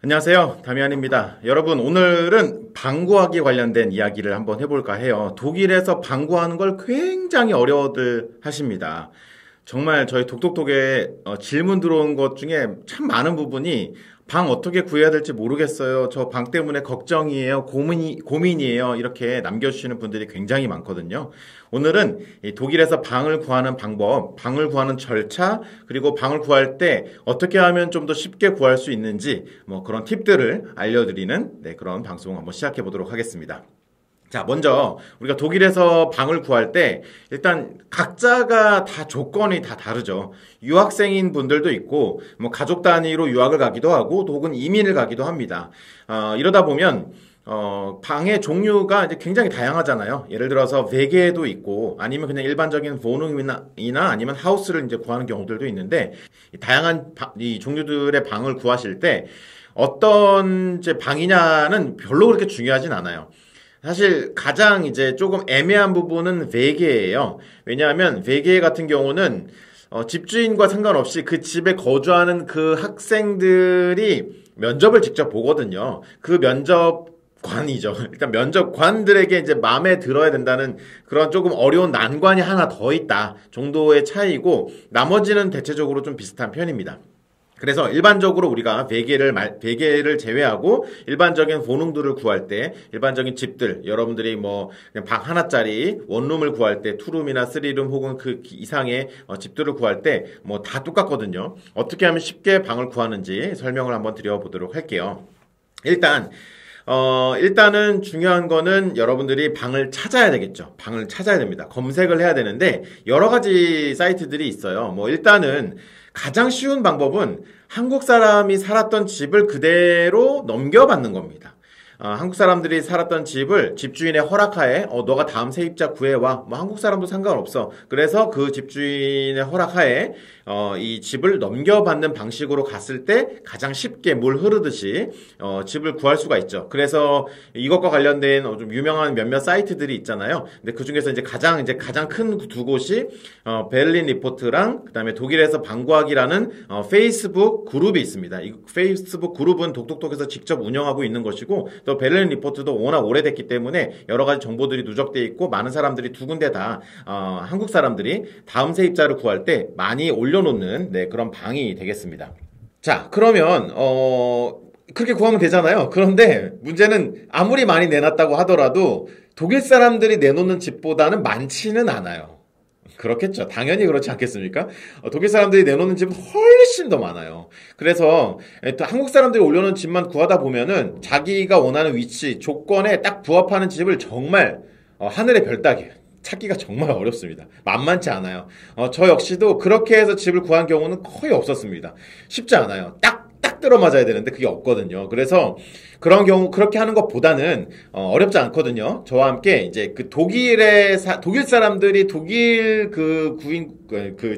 안녕하세요. 다미안입니다. 여러분, 오늘은 방구하기 관련된 이야기를 한번 해볼까 해요. 독일에서 방구하는 걸 굉장히 어려워들 하십니다. 정말 저희 독톡톡에 질문 들어온 것 중에 참 많은 부분이 방 어떻게 구해야 될지 모르겠어요. 저 방 때문에 걱정이에요. 고민이에요. 이렇게 남겨주시는 분들이 굉장히 많거든요. 오늘은 이 독일에서 방을 구하는 방법, 방을 구하는 절차, 그리고 방을 구할 때 어떻게 하면 좀 더 쉽게 구할 수 있는지 뭐 그런 팁들을 알려드리는 그런 방송 한번 시작해 보도록 하겠습니다. 자, 먼저 우리가 독일에서 방을 구할 때 일단 각자가 다 조건이 다 다르죠. 유학생인 분들도 있고 뭐 가족 단위로 유학을 가기도 하고 혹은 이민을 가기도 합니다. 이러다 보면 방의 종류가 이제 굉장히 다양하잖아요. 예를 들어서 베개도 있고 아니면 그냥 일반적인 보능이나 아니면 하우스를 이제 구하는 경우들도 있는데 다양한 이 종류들의 방을 구하실 때 어떤 이제 방이냐는 별로 그렇게 중요하진 않아요. 사실 가장 이제 조금 애매한 부분은 베개예요. 왜냐하면 베개 같은 경우는 집주인과 상관없이 그 집에 거주하는 그 학생들이 면접을 직접 보거든요. 그 면접관이죠. 일단 면접관들에게 이제 마음에 들어야 된다는 그런 조금 어려운 난관이 하나 더 있다 정도의 차이고 나머지는 대체적으로 좀 비슷한 편입니다. 그래서 일반적으로 우리가 베개를 제외하고 일반적인 보능들을 구할 때 일반적인 집들 여러분들이 뭐 그냥 방 하나짜리 원룸을 구할 때 투룸이나 쓰리룸 혹은 그 이상의 집들을 구할 때 뭐 다 똑같거든요. 어떻게 하면 쉽게 방을 구하는지 설명을 한번 드려보도록 할게요. 일단은 중요한 거는 여러분들이 방을 찾아야 되겠죠. 방을 찾아야 됩니다. 검색을 해야 되는데 여러 가지 사이트들이 있어요. 뭐 일단은 가장 쉬운 방법은 한국 사람이 살았던 집을 그대로 넘겨받는 겁니다. 한국 사람들이 살았던 집을 집주인의 허락하에 너가 다음 세입자 구해와 뭐 한국 사람도 상관없어. 그래서 그 집주인의 허락하에 이 집을 넘겨받는 방식으로 갔을 때 가장 쉽게 물 흐르듯이 집을 구할 수가 있죠. 그래서 이것과 관련된 좀 유명한 몇몇 사이트들이 있잖아요. 근데 그 중에서 이제 가장 큰 두 곳이 베를린 리포트랑 그다음에 독일에서 방구하기라는 페이스북 그룹이 있습니다. 이 페이스북 그룹은 독톡톡에서 직접 운영하고 있는 것이고 또 베를린 리포트도 워낙 오래됐기 때문에 여러 가지 정보들이 누적돼 있고 많은 사람들이 두 군데 다 한국 사람들이 다음 세입자를 구할 때 많이 올려놓는 그런 방이 되겠습니다. 자, 그러면 그렇게 구하면 되잖아요. 그런데 문제는 아무리 많이 내놨다고 하더라도 독일 사람들이 내놓는 집보다는 많지는 않아요. 그렇겠죠. 당연히 그렇지 않겠습니까? 독일 사람들이 내놓는 집은 훨씬 더 많아요. 그래서 또 한국 사람들이 올려놓은 집만 구하다 보면은 자기가 원하는 위치, 조건에 딱 부합하는 집을 정말 하늘의 별 따기예요. 찾기가 정말 어렵습니다. 만만치 않아요. 저 역시도 그렇게 해서 집을 구한 경우는 거의 없었습니다. 쉽지 않아요. 딱 들어맞아야 되는데 그게 없거든요. 그래서 그런 경우 그렇게 하는 것보다는 어렵지 않거든요. 저와 함께 이제 그 독일 사람들이 독일 그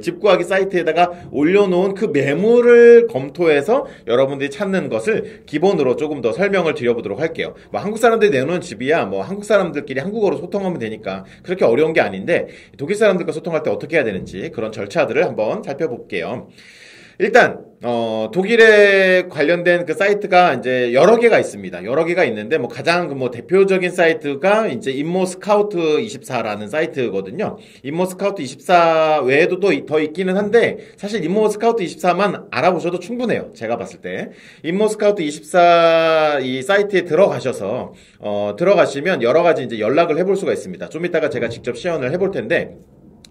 집 구하기 사이트에다가 올려놓은 그 매물을 검토해서 여러분들이 찾는 것을 기본으로 조금 더 설명을 드려보도록 할게요. 뭐 한국 사람들이 내놓은 집이야 뭐 한국 사람들끼리 한국어로 소통하면 되니까 그렇게 어려운 게 아닌데 독일 사람들과 소통할 때 어떻게 해야 되는지 그런 절차들을 한번 살펴볼게요. 일단 독일에 관련된 그 사이트가 이제 여러 개가 있습니다. 여러 개가 있는데 뭐 가장 뭐 대표적인 사이트가 이제 인모스카우트 24라는 사이트거든요. 인모스카우트 24 외에도 또 더 있기는 한데 사실 인모스카우트 24만 알아보셔도 충분해요. 제가 봤을 때 인모스카우트 24 이 사이트에 들어가셔서 들어가시면 여러 가지 이제 연락을 해볼 수가 있습니다. 좀 이따가 제가 직접 시연을 해볼 텐데.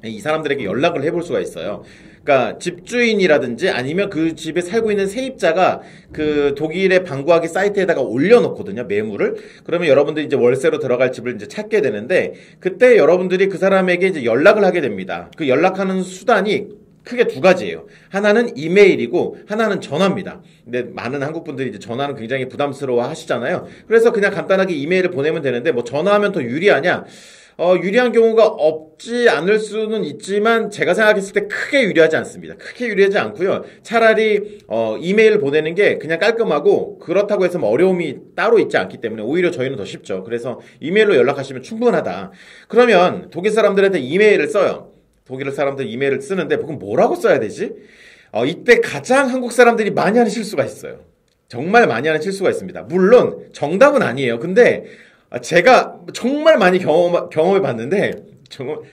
이 사람들에게 연락을 해볼 수가 있어요. 그러니까 집주인이라든지 아니면 그 집에 살고 있는 세입자가 그 독일의 방구하기 사이트에다가 올려놓거든요, 매물을. 그러면 여러분들이 이제 월세로 들어갈 집을 이제 찾게 되는데 그때 여러분들이 그 사람에게 이제 연락을 하게 됩니다. 그 연락하는 수단이 크게 두 가지예요. 하나는 이메일이고 하나는 전화입니다. 근데 많은 한국 분들이 이제 전화는 굉장히 부담스러워 하시잖아요. 그래서 그냥 간단하게 이메일을 보내면 되는데 뭐 전화하면 더 유리하냐? 유리한 경우가 없지 않을 수는 있지만 제가 생각했을 때 크게 유리하지 않습니다. 크게 유리하지 않고요. 차라리 이메일을 보내는 게 그냥 깔끔하고 그렇다고 해서 뭐 어려움이 따로 있지 않기 때문에 오히려 저희는 더 쉽죠. 그래서 이메일로 연락하시면 충분하다. 그러면 독일 사람들한테 이메일을 써요. 독일 사람들 이메일을 쓰는데 그럼 뭐라고 써야 되지? 이때 가장 한국 사람들이 많이 하는 실수가 있어요. 정말 많이 하는 실수가 있습니다. 물론 정답은 아니에요. 근데 제가 정말 많이 경험해 봤는데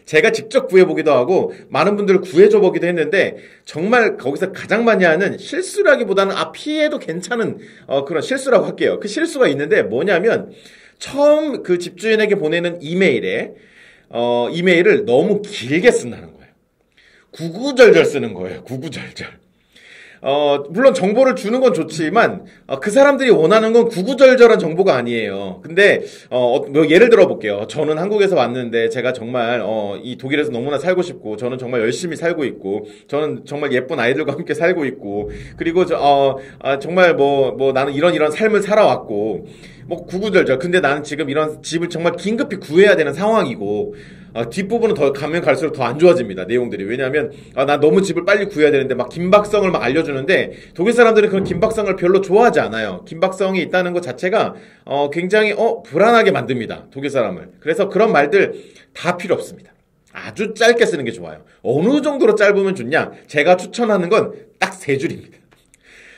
제가 직접 구해보기도 하고 많은 분들을 구해줘 보기도 했는데 정말 거기서 가장 많이 하는 실수라기보다는 피해도 괜찮은 그런 실수라고 할게요. 그 실수가 있는데 뭐냐면 처음 그 집주인에게 보내는 이메일을 너무 길게 쓴다는 거예요. 구구절절 쓰는 거예요. 구구절절. 물론 정보를 주는 건 좋지만, 그 사람들이 원하는 건 구구절절한 정보가 아니에요. 근데, 뭐 예를 들어 볼게요. 저는 한국에서 왔는데, 제가 정말, 이 독일에서 너무나 살고 싶고, 저는 정말 열심히 살고 있고, 저는 정말 예쁜 아이들과 함께 살고 있고, 그리고 정말 나는 이런 삶을 살아왔고, 구구절절. 근데 나는 지금 이런 집을 정말 긴급히 구해야 되는 상황이고, 뒷부분은 더 가면 갈수록 더 안 좋아집니다. 내용들이. 왜냐하면 나 너무 집을 빨리 구해야 되는데 막 긴박성을 막 알려주는데 독일 사람들은 그런 긴박성을 별로 좋아하지 않아요. 긴박성이 있다는 것 자체가 굉장히 불안하게 만듭니다. 독일 사람을. 그래서 그런 말들 다 필요 없습니다. 아주 짧게 쓰는 게 좋아요. 어느 정도로 짧으면 좋냐? 제가 추천하는 건 딱 3줄입니다.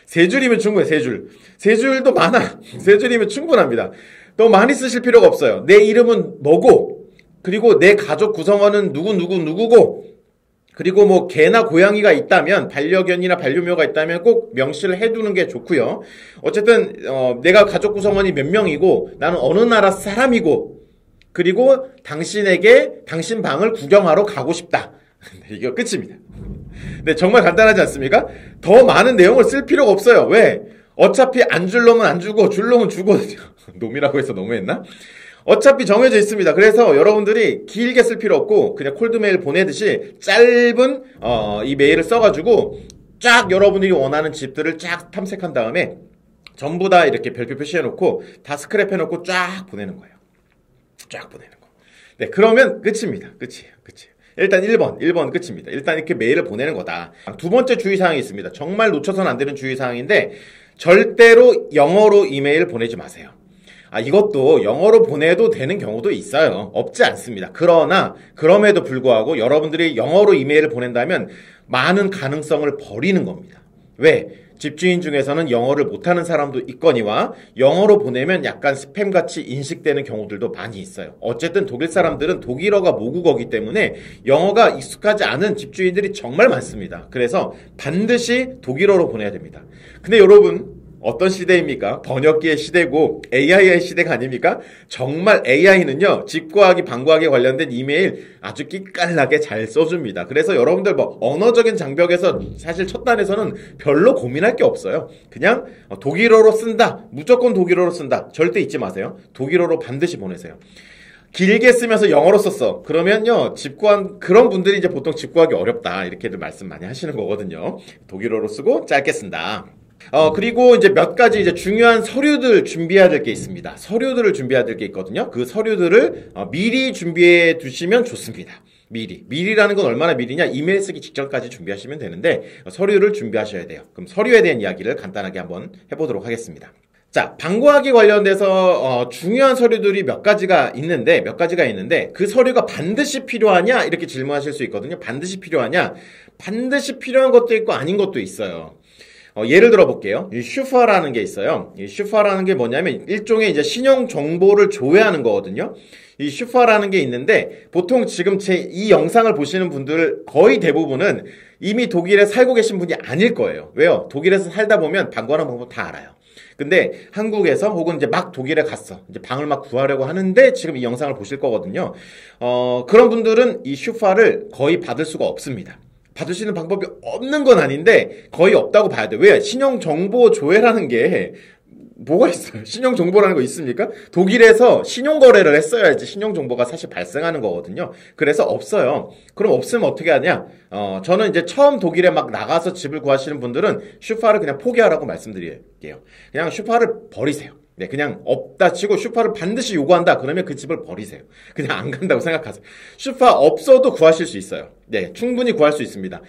3줄이면 충분해. 3줄. 3줄도 많아. 3줄이면 충분합니다. 너무 많이 쓰실 필요가 없어요. 내 이름은 뭐고, 그리고 내 가족 구성원은 누구고, 그리고 뭐 개나 고양이가 있다면, 반려견이나 반려묘가 있다면 꼭 명시를 해두는 게 좋고요. 어쨌든 내가 가족 구성원이 몇 명이고, 나는 어느 나라 사람이고, 그리고 당신에게 당신 방을 구경하러 가고 싶다. 이게 끝입니다. 네, 정말 간단하지 않습니까? 더 많은 내용을 쓸 필요가 없어요. 왜? 어차피 안 줄 놈은 안 주고 줄 놈은 주거든요. 놈이라고 해서 너무했나? 어차피 정해져 있습니다. 그래서 여러분들이 길게 쓸 필요 없고 그냥 콜드메일 보내듯이 짧은 이 메일을 써가지고 쫙 여러분들이 원하는 집들을 쫙 탐색한 다음에 전부 다 이렇게 별표 표시해놓고 다 스크랩해놓고 쫙 보내는 거예요. 쫙 보내는 거. 네, 그러면 끝입니다. 끝이에요. 일단 1번 끝입니다. 일단 이렇게 메일을 보내는 거다. 두 번째 주의사항이 있습니다. 정말 놓쳐서는 안 되는 주의사항인데 절대로 영어로 이메일 보내지 마세요. 이것도 영어로 보내도 되는 경우도 있어요. 없지 않습니다. 그러나 그럼에도 불구하고 여러분들이 영어로 이메일을 보낸다면 많은 가능성을 버리는 겁니다. 왜? 집주인 중에서는 영어를 못하는 사람도 있거니와 영어로 보내면 약간 스팸같이 인식되는 경우들도 많이 있어요. 어쨌든 독일 사람들은 독일어가 모국어이기 때문에 영어가 익숙하지 않은 집주인들이 정말 많습니다. 그래서 반드시 독일어로 보내야 됩니다. 근데 여러분, 어떤 시대입니까? 번역기의 시대고 AI의 시대가 아닙니까? 정말 AI는요, 집 구하기, 방 구하기 관련된 이메일 아주 끼깔나게 잘 써줍니다. 그래서 여러분들 언어적인 장벽에서 사실 첫 단에서는 별로 고민할 게 없어요. 그냥 독일어로 쓴다. 무조건 독일어로 쓴다. 절대 잊지 마세요. 독일어로 반드시 보내세요. 길게 쓰면서 영어로 썼어. 그러면요, 그런 분들이 이제 보통 집 구하기 어렵다. 이렇게들 말씀 많이 하시는 거거든요. 독일어로 쓰고 짧게 쓴다. 그리고 이제 몇 가지 이제 중요한 서류들 준비해야 될 게 있습니다. 서류들을 준비해야 될 게 있거든요. 그 서류들을 미리 준비해 두시면 좋습니다. 미리라는 건 얼마나 미리냐? 이메일 쓰기 직전까지 준비하시면 되는데 서류를 준비하셔야 돼요. 그럼 서류에 대한 이야기를 간단하게 한번 해보도록 하겠습니다. 자, 방 구하기 관련돼서 중요한 서류들이 몇 가지가 있는데 그 서류가 반드시 필요하냐? 이렇게 질문하실 수 있거든요. 반드시 필요하냐? 반드시 필요한 것도 있고 아닌 것도 있어요. 예를 들어 볼게요. 이 슈퍼라는 게 있어요. 이 슈퍼라는 게 뭐냐면 일종의 이제 신용 정보를 조회하는 거거든요. 이 슈퍼라는 게 있는데 보통 지금 이 영상을 보시는 분들 거의 대부분은 이미 독일에 살고 계신 분이 아닐 거예요. 왜요? 독일에서 살다 보면 방 구하는 방법 다 알아요. 근데 한국에서 혹은 이제 막 독일에 갔어. 이제 방을 막 구하려고 하는데 지금 이 영상을 보실 거거든요. 그런 분들은 이 슈퍼를 거의 받을 수가 없습니다. 받을 수 있는 방법이 없는 건 아닌데 거의 없다고 봐야 돼요. 왜? 신용정보 조회라는 게 뭐가 있어요? 신용정보라는 거 있습니까? 독일에서 신용거래를 했어야지 신용정보가 사실 발생하는 거거든요. 그래서 없어요. 그럼 없으면 어떻게 하냐? 저는 이제 처음 독일에 막 나가서 집을 구하시는 분들은 슈퍼를 그냥 포기하라고 말씀드릴게요. 그냥 슈퍼를 버리세요. 네, 그냥 없다 치고 슈퍼를 반드시 요구한다. 그러면 그 집을 버리세요. 그냥 안 간다고 생각하세요. 슈퍼 없어도 구하실 수 있어요. 네, 충분히 구할 수 있습니다.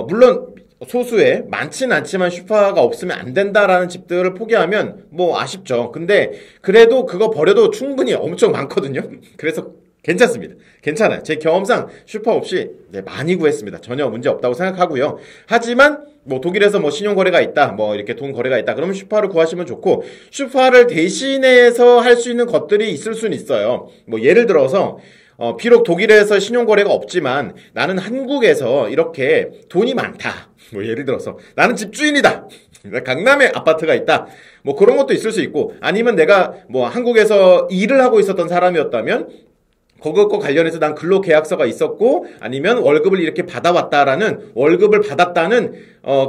물론 소수의 많지는 않지만 슈퍼가 없으면 안 된다라는 집들을 포기하면 뭐 아쉽죠. 근데 그래도 그거 버려도 충분히 엄청 많거든요. 그래서 괜찮습니다. 괜찮아요. 제 경험상 슈퍼 없이 많이 구했습니다. 전혀 문제 없다고 생각하고요. 하지만 뭐 독일에서 뭐 신용거래가 있다, 뭐 이렇게 돈 거래가 있다, 그러면 슈퍼를 구하시면 좋고, 슈퍼를 대신해서 할 수 있는 것들이 있을 수는 있어요. 뭐 예를 들어서 비록 독일에서 신용거래가 없지만 나는 한국에서 이렇게 돈이 많다. 뭐 예를 들어서 나는 집주인이다. 강남에 아파트가 있다. 뭐 그런 것도 있을 수 있고, 아니면 내가 뭐 한국에서 일을 하고 있었던 사람이었다면 그것과 관련해서 난 근로계약서가 있었고, 아니면 월급을 이렇게 받아왔다라는, 월급을 받았다는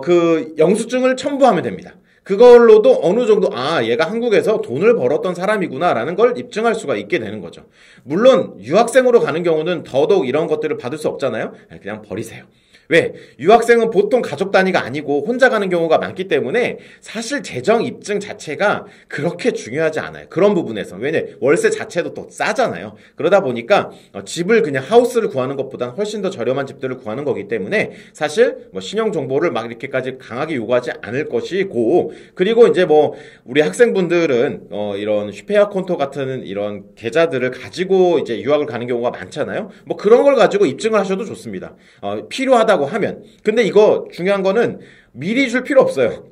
그 영수증을 첨부하면 됩니다. 그걸로도 어느 정도 얘가 한국에서 돈을 벌었던 사람이구나라는 걸 입증할 수가 있게 되는 거죠. 물론 유학생으로 가는 경우는 더더욱 이런 것들을 받을 수 없잖아요. 그냥 버리세요. 왜? 유학생은 보통 가족 단위가 아니고 혼자 가는 경우가 많기 때문에 사실 재정 입증 자체가 그렇게 중요하지 않아요. 그런 부분에서. 왜냐? 월세 자체도 또 싸잖아요. 그러다 보니까 집을 그냥 하우스를 구하는 것보다는 훨씬 더 저렴한 집들을 구하는 거기 때문에 사실 뭐 신용 정보를 막 이렇게까지 강하게 요구하지 않을 것이고, 그리고 이제 뭐 우리 학생분들은 이런 슈페어 콘토 같은 이런 계좌들을 가지고 이제 유학을 가는 경우가 많잖아요. 뭐 그런 걸 가지고 입증을 하셔도 좋습니다. 필요하다고 하면. 근데 이거 중요한 거는 미리 줄 필요 없어요.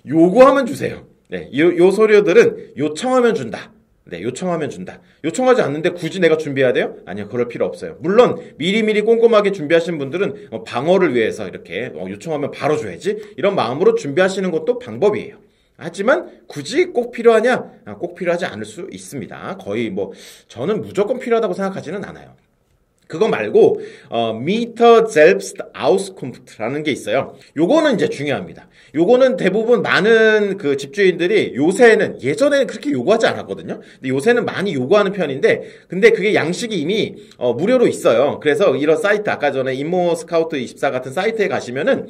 요구하면 주세요. 네, 요 서류들은 요청하면 준다. 네, 요청하면 준다. 요청하지 않는데 굳이 내가 준비해야 돼요? 아니요, 그럴 필요 없어요. 물론 미리미리 꼼꼼하게 준비하신 분들은 방어를 위해서 이렇게 요청하면 바로 줘야지, 이런 마음으로 준비하시는 것도 방법이에요. 하지만 굳이 꼭 필요하냐? 꼭 필요하지 않을 수 있습니다. 거의 뭐 저는 무조건 필요하다고 생각하지는 않아요. 그거 말고 Mieter selbst Auskunft라는 게 있어요. 요거는 이제 중요합니다. 요거는 대부분 많은 그 집주인들이 요새는, 예전에는 그렇게 요구하지 않았거든요. 근데 요새는 많이 요구하는 편인데, 근데 그게 양식이 이미 무료로 있어요. 그래서 이런 사이트, 아까 전에 임모스카우트24 같은 사이트에 가시면은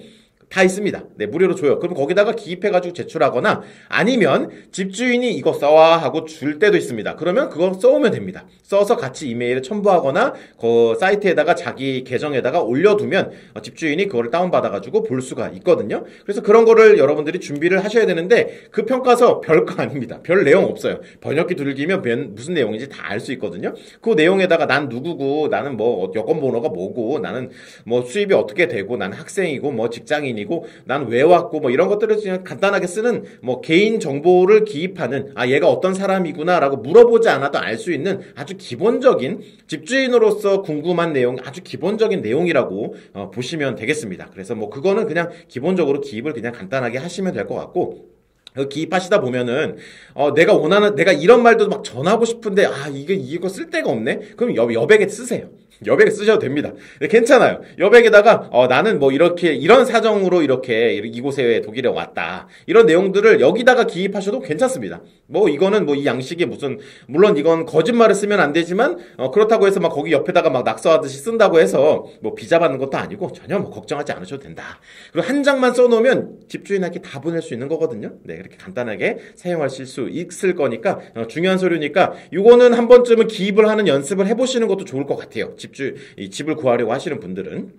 다 있습니다. 네, 무료로 줘요. 그럼 거기다가 기입해가지고 제출하거나, 아니면 집주인이 이거 써와 하고 줄 때도 있습니다. 그러면 그거 써오면 됩니다. 써서 같이 이메일에 첨부하거나 그 사이트에다가 자기 계정에다가 올려두면 집주인이 그거를 다운받아가지고 볼 수가 있거든요. 그래서 그런 거를 여러분들이 준비를 하셔야 되는데, 그 평가서 별거 아닙니다. 별 내용 없어요. 번역기 두들기면 무슨 내용인지 다 알 수 있거든요. 그 내용에다가 난 누구고, 나는 뭐 여권 번호가 뭐고, 나는 뭐 수입이 어떻게 되고, 나는 학생이고 뭐 직장인이고, 난 왜 왔고, 뭐 이런 것들을 그냥 간단하게 쓰는 뭐 개인 정보를 기입하는, 얘가 어떤 사람이구나라고 물어보지 않아도 알 수 있는 아주 기본적인, 집주인으로서 궁금한 내용, 아주 기본적인 내용이라고 보시면 되겠습니다. 그래서 뭐 그거는 그냥 기본적으로 기입을 그냥 간단하게 하시면 될 것 같고, 기입하시다 보면은 내가 이런 말도 막 전하고 싶은데 이거 쓸 데가 없네. 그럼 여백에 쓰세요. 여백에 쓰셔도 됩니다. 괜찮아요. 여백에다가 나는 뭐 이렇게 이런 사정으로 이렇게 이곳에 독일에 왔다, 이런 내용들을 여기다가 기입하셔도 괜찮습니다. 뭐 이거는 뭐 이 양식이 무슨, 물론 이건 거짓말을 쓰면 안 되지만 그렇다고 해서 막 거기 옆에다가 막 낙서하듯이 쓴다고 해서 뭐 비자 받는 것도 아니고 전혀 뭐 걱정하지 않으셔도 된다. 그리고 한 장만 써놓으면 집주인에게 다 보낼 수 있는 거거든요. 네, 그렇게 간단하게 사용하실 수 있을 거니까 중요한 서류니까 이거는 한 번쯤은 기입을 하는 연습을 해보시는 것도 좋을 것 같아요. 이 집을 구하려고 하시는 분들은.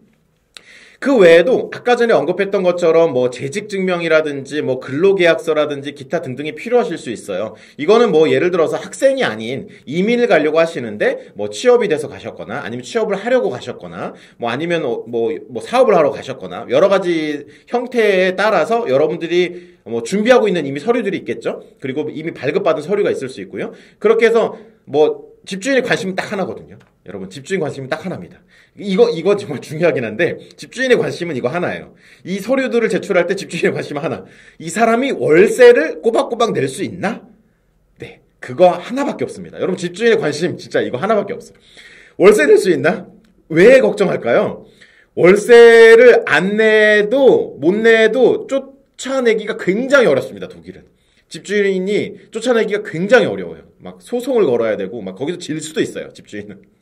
그 외에도 아까 전에 언급했던 것처럼 뭐 재직증명이라든지 뭐 근로계약서라든지 기타 등등이 필요하실 수 있어요. 이거는 뭐 예를 들어서 학생이 아닌 이민을 가려고 하시는데 뭐 취업이 돼서 가셨거나, 아니면 취업을 하려고 가셨거나, 뭐 아니면 뭐 사업을 하러 가셨거나, 여러 가지 형태에 따라서 여러분들이 뭐 준비하고 있는 이미 서류들이 있겠죠. 그리고 이미 발급받은 서류가 있을 수 있고요. 그렇게 해서 뭐 집주인의 관심은 딱 하나거든요. 여러분, 집주인 관심은 딱 하나입니다. 이거 정말 중요하긴 한데, 집주인의 관심은 이거 하나예요. 이 서류들을 제출할 때 집주인의 관심은 하나. 이 사람이 월세를 꼬박꼬박 낼 수 있나? 네, 그거 하나밖에 없습니다. 여러분, 집주인의 관심 진짜 이거 하나밖에 없어요. 월세 낼 수 있나? 왜 걱정할까요? 월세를 안 내도 못 내도 쫓아내기가 굉장히 어렵습니다, 독일은. 집주인이 쫓아내기가 굉장히 어려워요. 막 소송을 걸어야 되고, 막 거기서 질 수도 있어요, 집주인은.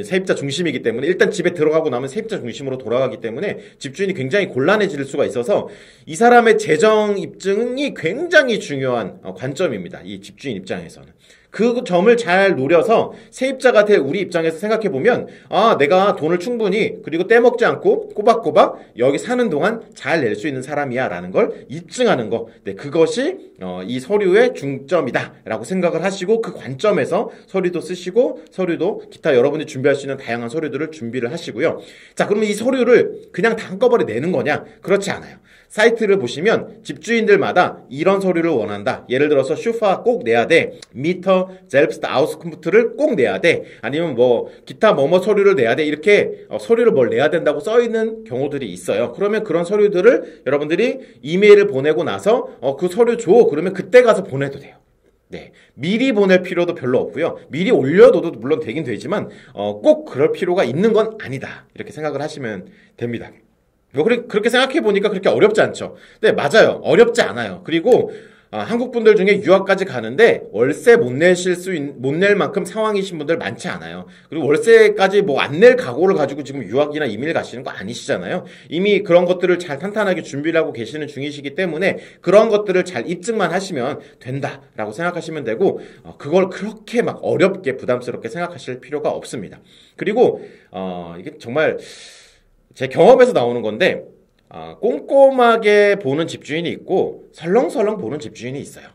세입자 중심이기 때문에, 일단 집에 들어가고 나면 세입자 중심으로 돌아가기 때문에 집주인이 굉장히 곤란해질 수가 있어서 이 사람의 재정 입증이 굉장히 중요한 관점입니다. 이 집주인 입장에서는. 그 점을 잘 노려서 세입자가 될 우리 입장에서 생각해보면 내가 돈을 충분히 그리고 떼먹지 않고 꼬박꼬박 여기 사는 동안 잘 낼 수 있는 사람이야 라는 걸 입증하는 거. 네, 그것이 이 서류의 중점이다 라고 생각을 하시고 그 관점에서 서류도 쓰시고 서류도 기타 여러분이 준비할 수 있는 다양한 서류들을 준비를 하시고요. 자, 그러면 이 서류를 그냥 다 한꺼번에 내는 거냐? 그렇지 않아요. 사이트를 보시면 집주인들마다 이런 서류를 원한다. 예를 들어서 슈파 꼭 내야 돼. 미터, 젤프스트, 아우스쿤프트를 꼭 내야 돼. 아니면 뭐 기타 뭐뭐 서류를 내야 돼. 이렇게 서류를 뭘 내야 된다고 써 있는 경우들이 있어요. 그러면 그런 서류들을 여러분들이 이메일을 보내고 나서 그 서류 줘. 그러면 그때 가서 보내도 돼요. 네, 미리 보낼 필요도 별로 없고요. 미리 올려둬도 물론 되긴 되지만 꼭 그럴 필요가 있는 건 아니다. 이렇게 생각을 하시면 됩니다. 그렇게 생각해 보니까 그렇게 어렵지 않죠. 네, 맞아요. 어렵지 않아요. 그리고 한국 분들 중에 유학까지 가는데 월세 못 낼 만큼 상황이신 분들 많지 않아요. 그리고 월세까지 뭐 안 낼 각오를 가지고 지금 유학이나 이민을 가시는 거 아니시잖아요. 이미 그런 것들을 잘 탄탄하게 준비를 하고 계시는 중이시기 때문에 그런 것들을 잘 입증만 하시면 된다라고 생각하시면 되고 그걸 그렇게 막 어렵게 부담스럽게 생각하실 필요가 없습니다. 그리고 이게 정말 제 경험에서 나오는 건데 꼼꼼하게 보는 집주인이 있고 설렁설렁 보는 집주인이 있어요.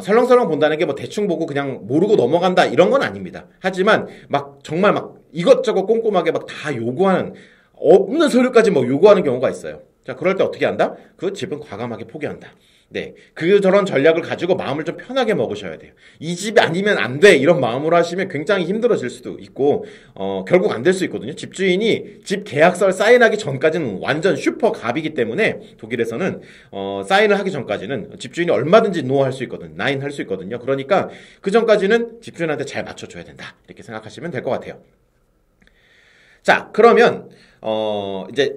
설렁설렁 본다는 게 뭐 대충 보고 그냥 모르고 넘어간다 이런 건 아닙니다. 하지만 막 정말 막 이것저것 꼼꼼하게 막 다 요구하는 없는 서류까지 뭐 요구하는 경우가 있어요. 자, 그럴 때 어떻게 한다? 그 집은 과감하게 포기한다. 네, 저런 전략을 가지고 마음을 좀 편하게 먹으셔야 돼요. 이 집이 아니면 안 돼 이런 마음으로 하시면 굉장히 힘들어질 수도 있고 결국 안 될 수 있거든요. 집주인이 집 계약서를 사인하기 전까지는 완전 슈퍼 갑이기 때문에 독일에서는 사인을 하기 전까지는 집주인이 얼마든지 노 할 수 있거든요. 나인 할 수 있거든요. 그러니까 그 전까지는 집주인한테 잘 맞춰줘야 된다 이렇게 생각하시면 될 것 같아요. 자, 그러면 이제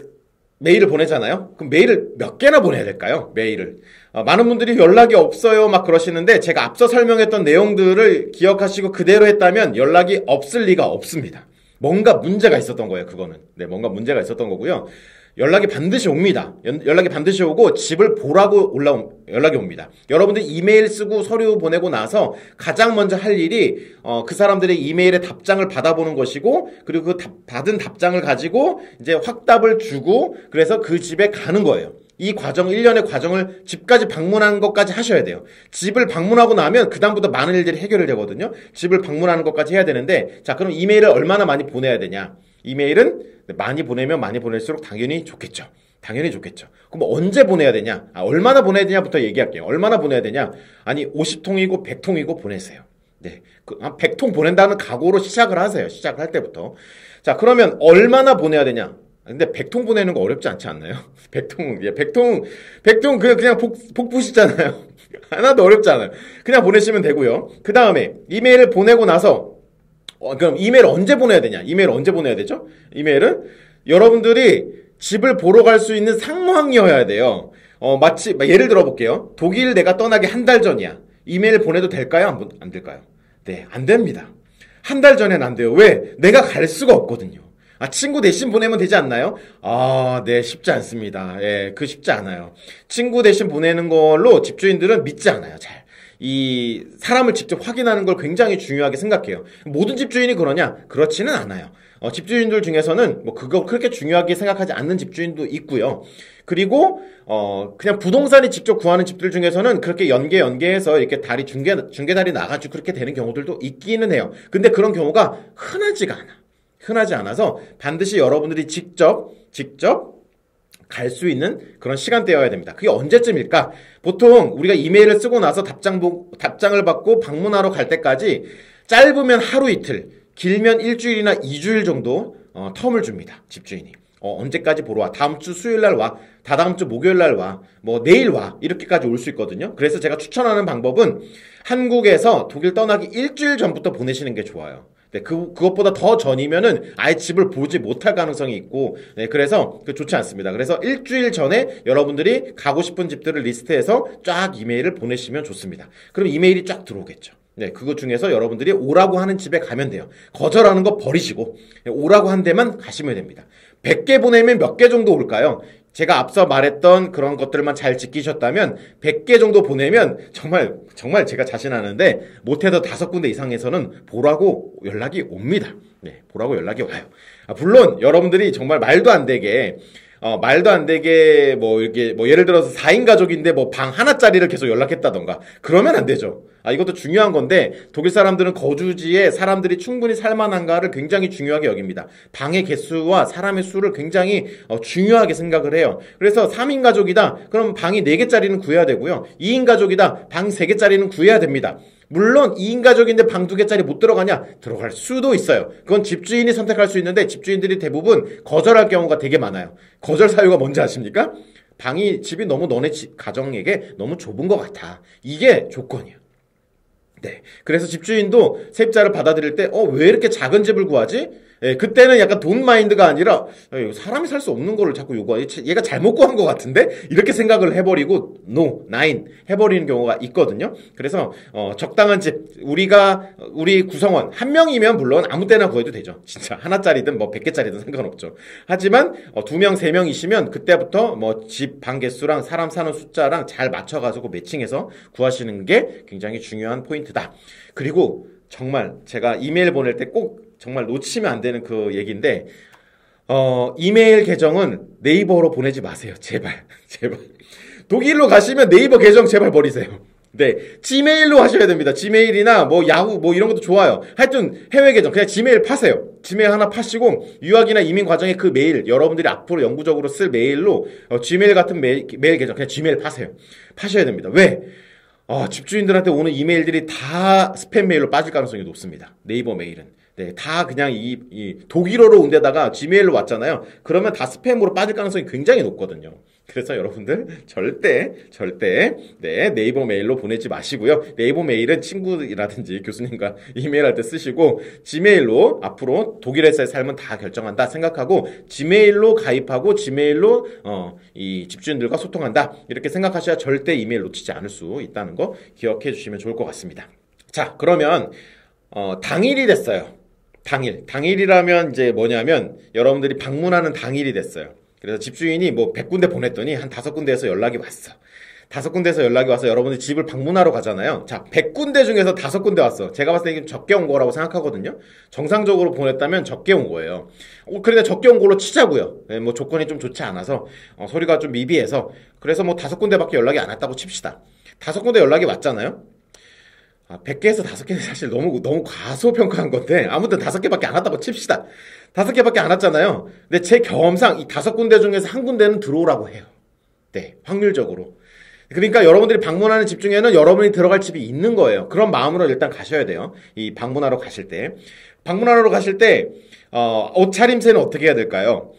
메일을 보내잖아요. 그럼 메일을 몇 개나 보내야 될까요? 메일을. 많은 분들이 연락이 없어요 막 그러시는데 제가 앞서 설명했던 내용들을 기억하시고 그대로 했다면 연락이 없을 리가 없습니다. 뭔가 문제가 있었던 거예요, 그거는. 네, 뭔가 문제가 있었던 거고요. 연락이 반드시 옵니다. 연락이 반드시 오고 집을 보라고 연락이 옵니다. 여러분들 이메일 쓰고 서류 보내고 나서 가장 먼저 할 일이 그 사람들의 이메일에 답장을 받아보는 것이고 그리고 그 받은 답장을 가지고 이제 확답을 주고 그래서 그 집에 가는 거예요. 이 과정, 1년의 과정을 집까지 방문하는 것까지 하셔야 돼요. 집을 방문하고 나면 그다음부터 많은 일들이 해결이 되거든요. 집을 방문하는 것까지 해야 되는데 자, 그럼 이메일을 얼마나 많이 보내야 되냐? 이메일은 많이 보내면 많이 보낼수록 당연히 좋겠죠. 당연히 좋겠죠. 그럼 언제 보내야 되냐? 얼마나 보내야 되냐부터 얘기할게요. 얼마나 보내야 되냐? 아니 50통이고 100통이고 보내세요. 네, 한 100통 보낸다는 각오로 시작을 하세요. 시작할 때부터. 자, 그러면 얼마나 보내야 되냐? 근데 100통 보내는 거 어렵지 않지 않나요? 100통 그냥 복붙이잖아요. 하나도 어렵지 않아요. 그냥 보내시면 되고요. 그 다음에 이메일을 보내고 나서 그럼 이메일 언제 보내야 되냐? 이메일 언제 보내야 되죠? 이메일은 여러분들이 집을 보러 갈 수 있는 상황이어야 돼요. 마치 예를 들어 볼게요. 독일 내가 떠나기 한 달 전이야. 이메일 보내도 될까요? 안 될까요? 네, 안 됩니다. 한 달 전엔 안 돼요. 왜? 내가 갈 수가 없거든요. 친구 대신 보내면 되지 않나요? 네, 쉽지 않습니다. 예, 쉽지 않아요. 친구 대신 보내는 걸로 집주인들은 믿지 않아요, 잘. 이 사람을 직접 확인하는 걸 굉장히 중요하게 생각해요. 모든 집주인이 그러냐? 그렇지는 않아요. 집주인들 중에서는 뭐 그거 그렇게 중요하게 생각하지 않는 집주인도 있고요. 그리고 그냥 부동산이 직접 구하는 집들 중에서는 그렇게 연계해서 이렇게 중개달이 나가지고 그렇게 되는 경우들도 있기는 해요. 근데 그런 경우가 흔하지 않아서 반드시 여러분들이 직접 갈 수 있는 그런 시간대여야 됩니다. 그게 언제쯤일까? 보통 우리가 이메일을 쓰고 나서 답장을 받고 방문하러 갈 때까지 짧으면 하루 이틀, 길면 일주일이나 2주일 정도 텀을 줍니다. 집주인이. 언제까지 보러 와? 다음 주 수요일 날 와. 다다음 주 목요일 날 와. 뭐 내일 와. 이렇게까지 올 수 있거든요. 그래서 제가 추천하는 방법은 한국에서 독일 떠나기 일주일 전부터 보내시는 게 좋아요. 네, 그것보다 더 전이면은 아예 집을 보지 못할 가능성이 있고, 네, 그래서 좋지 않습니다. 그래서 일주일 전에 여러분들이 가고 싶은 집들을 리스트해서 쫙 이메일을 보내시면 좋습니다. 그럼 이메일이 쫙 들어오겠죠. 네, 그것 중에서 여러분들이 오라고 하는 집에 가면 돼요. 거절하는 거 버리시고, 오라고 한 데만 가시면 됩니다. 100개 보내면 몇 개 정도 올까요? 제가 앞서 말했던 그런 것들만 잘 지키셨다면 100개 정도 보내면 정말 제가 자신하는데 못해도 5군데 이상에서는 보라고 연락이 옵니다. 네, 보라고 연락이 와요. 물론 여러분들이 정말 말도 안 되게 이렇게 예를 들어서 4인 가족인데 방 하나짜리를 계속 연락했다던가 그러면 안 되죠. 이것도 중요한 건데 독일 사람들은 거주지에 사람들이 충분히 살만한가를 굉장히 중요하게 여깁니다. 방의 개수와 사람의 수를 굉장히 중요하게 생각을 해요. 그래서 3인 가족이다. 그럼 방이 4개짜리는 구해야 되고요. 2인 가족이다. 방 3개짜리는 구해야 됩니다. 물론 2인 가족인데 방 2개짜리 못 들어가냐? 들어갈 수도 있어요. 그건 집주인이 선택할 수 있는데 집주인들이 대부분 거절할 경우가 되게 많아요. 거절 사유가 뭔지 아십니까? 집이 너무 너네 가정에게 너무 좁은 것 같아. 이게 조건이에요. 네. 그래서 집주인도 세입자를 받아들일 때, 왜 이렇게 작은 집을 구하지? 예, 그때는 약간 돈 마인드가 아니라, 사람이 살 수 없는 거를 자꾸 요구하지. 얘가 잘못 구한 것 같은데? 이렇게 생각을 해버리고, 나인 해버리는 경우가 있거든요. 그래서, 적당한 집, 우리 구성원, 1명이면 물론 아무 때나 구해도 되죠. 진짜, 하나짜리든 100개짜리든 상관없죠. 하지만, 2명, 3명이시면, 그때부터 집 방 개수랑 사람 사는 숫자랑 잘 맞춰가지고 매칭해서 구하시는 게 굉장히 중요한 포인트다. 그리고, 정말, 제가 이메일 보낼 때 꼭 정말 놓치면 안 되는 그 얘기인데, 이메일 계정은 네이버로 보내지 마세요. 제발. 독일로 가시면 네이버 계정 제발 버리세요. 네. 지메일로 하셔야 됩니다. 지메일이나 야후 이런 것도 좋아요. 하여튼 해외 계정 그냥 지메일 파세요. 지메일 하나 파시고 유학이나 이민 과정에 그 메일 여러분들이 앞으로 영구적으로 쓸 메일로 지메일 같은 메일 계정 그냥 지메일 파세요. 파셔야 됩니다. 왜? 집주인들한테 오는 이메일들이 다 스팸 메일로 빠질 가능성이 높습니다. 네이버 메일은. 네, 다 그냥 이 독일어로 온 데다가 지메일로 왔잖아요. 그러면 다 스팸으로 빠질 가능성이 굉장히 높거든요. 그래서 여러분들 절대 네, 네이버 메일로 보내지 마시고요. 네이버 메일은 친구라든지 교수님과 이메일할 때 쓰시고 지메일로 앞으로 독일에서의 삶은 다 결정한다 생각하고 지메일로 가입하고 지메일로 이 집주인들과 소통한다. 이렇게 생각하셔야 절대 이메일 놓치지 않을 수 있다는 거 기억해 주시면 좋을 것 같습니다. 자, 그러면 당일이 됐어요. 당일이라면 이제 뭐냐면 여러분들이 방문하는 당일이 됐어요. 그래서 집주인이 100군데 보냈더니 한 5군데에서 연락이 왔어. 5군데에서 연락이 와서 여러분들이 집을 방문하러 가잖아요. 자, 100군데 중에서 5군데 왔어. 제가 봤을 때 이게 적게 온 거라고 생각하거든요. 정상적으로 보냈다면 적게 온 거예요. 그러니까 적게 온 걸로 치자고요. 네, 조건이 좀 좋지 않아서 소리가 좀 미비해서 그래서 5군데밖에 연락이 안 왔다고 칩시다. 5군데 연락이 왔잖아요. 100개에서 5개는 사실 너무 과소평가한 건데, 아무튼 5개밖에 안 왔다고 칩시다. 5개밖에 안 왔잖아요. 근데 제 경험상 이 5군데 중에서 한 군데는 들어오라고 해요. 네, 확률적으로. 그러니까 여러분들이 방문하는 집 중에는 여러분이 들어갈 집이 있는 거예요. 그런 마음으로 일단 가셔야 돼요. 이 방문하러 가실 때. 옷 차림새는 어떻게 해야 될까요?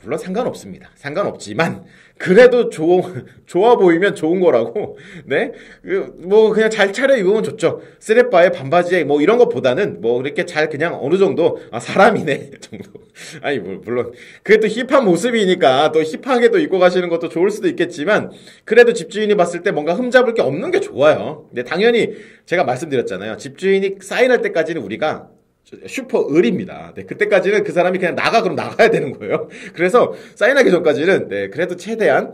물론 상관없습니다. 상관없지만, 그래도 좋아 보이면 좋은 거라고, 네? 그냥 잘 차려 입으면 좋죠. 쓰레빠에 반바지에 이런 것보다는 이렇게 잘 그냥 어느 정도, 사람이네, 정도. 물론, 그게 또 힙한 모습이니까 또 힙하게 또 입고 가시는 것도 좋을 수도 있겠지만, 그래도 집주인이 봤을 때 뭔가 흠잡을 게 없는 게 좋아요. 근데 당연히 제가 말씀드렸잖아요. 집주인이 사인할 때까지는 우리가 슈퍼 을입니다. 네, 그때까지는 그 사람이 그냥 그럼 나가야 되는 거예요. 그래서 사인하기 전까지는 네, 그래도 최대한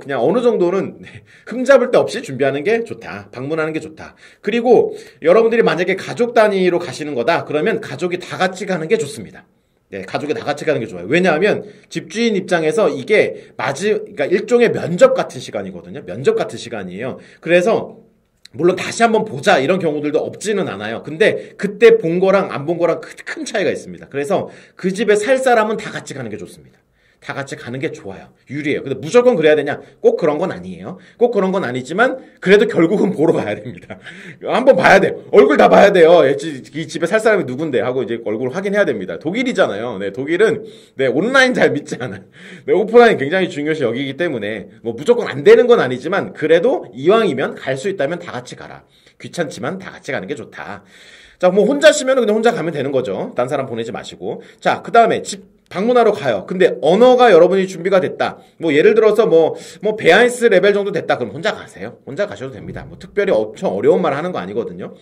그냥 어느 정도는 흠잡을 데 없이 준비하는 게 좋다. 방문하는 게 좋다. 그리고 여러분들이 만약에 가족 단위로 가시는 거다. 그러면 가족이 다 같이 가는 게 좋습니다. 네, 가족이 다 같이 가는 게 좋아요. 왜냐하면 집주인 입장에서 이게 그러니까 일종의 면접 같은 시간이거든요. 면접 같은 시간이에요. 그래서 물론 다시 한번 보자 이런 경우들도 없지는 않아요. 근데 그때 본 거랑 안 본 거랑 큰 차이가 있습니다. 그래서 그 집에 살 사람은 다 같이 가는 게 좋습니다. 다 같이 가는 게 좋아요. 유리해요. 근데 무조건 그래야 되냐? 꼭 그런 건 아니에요. 꼭 그런 건 아니지만 그래도 결국은 보러 가야 됩니다. 한번 봐야 돼요. 얼굴 다 봐야 돼요. 이 집에 살 사람이 누군데 하고 이제 얼굴 확인해야 됩니다. 독일이잖아요. 네, 독일은 온라인 잘 믿지 않아요. 네, 오프라인 굉장히 중요시 여기기 때문에 무조건 안 되는 건 아니지만 그래도 이왕이면 갈 수 있다면 다 같이 가라. 귀찮지만 다 같이 가는 게 좋다. 자, 혼자시면 그냥 혼자 가면 되는 거죠. 딴 사람 보내지 마시고. 자, 그 다음에 집 방문하러 가요. 근데 언어가 여러분이 준비가 됐다. 예를 들어서 베아인스 레벨 정도 됐다. 그럼 혼자 가세요. 혼자 가셔도 됩니다. 특별히 엄청 어려운 말 하는 거 아니거든요.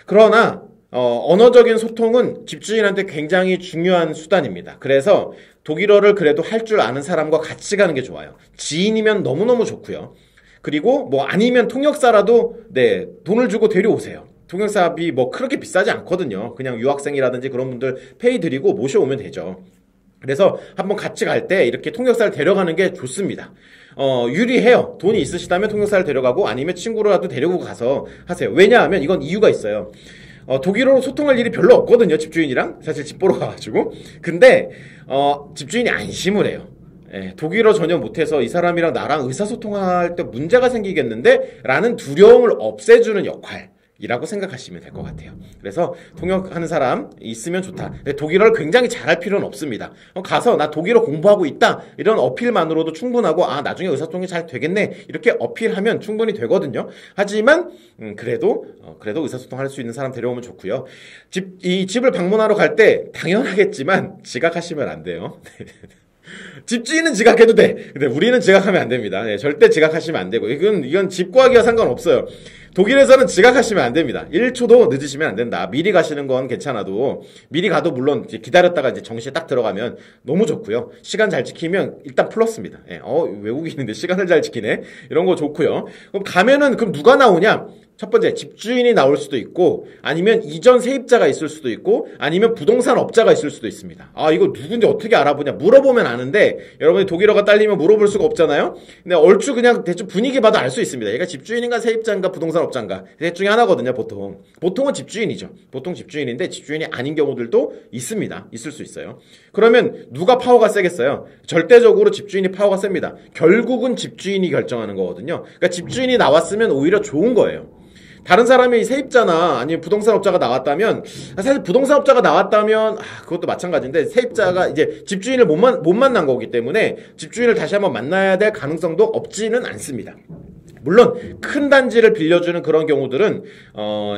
그러나, 언어적인 소통은 집주인한테 굉장히 중요한 수단입니다. 그래서 독일어를 그래도 할 줄 아는 사람과 같이 가는 게 좋아요. 지인이면 너무너무 좋고요. 그리고 뭐 아니면 통역사라도 네, 돈을 주고 데려오세요. 통역사비 뭐 그렇게 비싸지 않거든요. 그냥 유학생이라든지 그런 분들 페이 드리고 모셔오면 되죠. 그래서 한번 같이 갈 때 이렇게 통역사를 데려가는 게 좋습니다. 유리해요. 돈이 있으시다면 통역사를 데려가고 아니면 친구라도 데리고 가서 하세요. 왜냐하면 이건 이유가 있어요. 독일어로 소통할 일이 별로 없거든요. 집주인이랑. 사실 집 보러 가가지고. 근데 집주인이 안심을 해요. 예, 독일어 전혀 못해서 이 사람이랑 나랑 의사소통할 때 문제가 생기겠는데? 라는 두려움을 없애주는 역할이라고 생각하시면 될 것 같아요. 그래서 통역하는 사람 있으면 좋다. 독일어를 굉장히 잘할 필요는 없습니다. 가서 나 독일어 공부하고 있다. 이런 어필만으로도 충분하고 나중에 의사소통이 잘 되겠네. 이렇게 어필하면 충분히 되거든요. 하지만 그래도 의사소통할 수 있는 사람 데려오면 좋고요. 이 집을 방문하러 갈 때 당연하겠지만 지각하시면 안 돼요. 집주인은 지각해도 돼. 근데 우리는 지각하면 안 됩니다. 네, 절대 지각하시면 안 되고. 이건 집 구하기와 상관없어요. 독일에서는 지각하시면 안 됩니다. 1초도 늦으시면 안 된다. 미리 가시는 건 괜찮아도, 미리 가도 물론 기다렸다가 이제 정시에 딱 들어가면 너무 좋고요. 시간 잘 지키면 일단 플러스입니다. 예, 외국인인데 시간을 잘 지키네. 이런 거 좋고요. 그럼 가면은, 그럼 누가 나오냐? 첫 번째, 집주인이 나올 수도 있고, 아니면 이전 세입자가 있을 수도 있고, 아니면 부동산 업자가 있을 수도 있습니다. 이거 누군지 어떻게 알아보냐? 물어보면 아는데, 여러분이 독일어가 딸리면 물어볼 수가 없잖아요? 근데 얼추 그냥 대충 분위기 봐도 알 수 있습니다. 얘가 집주인인가 세입자인가 부동산 업자인가. 셋 중에 하나거든요, 보통. 보통은 집주인이죠. 보통 집주인인데, 집주인이 아닌 경우들도 있습니다. 있을 수 있어요. 그러면 누가 파워가 세겠어요? 절대적으로 집주인이 파워가 셉니다. 결국은 집주인이 결정하는 거거든요. 그러니까 집주인이 나왔으면 오히려 좋은 거예요. 다른 사람이 세입자나 아니면 부동산업자가 나왔다면, 사실 부동산업자가 나왔다면 그것도 마찬가지인데, 세입자가 이제 집주인을 못 만난 거기 때문에 집주인을 다시 한번 만나야 될 가능성도 없지는 않습니다. 물론 큰 단지를 빌려주는 그런 경우들은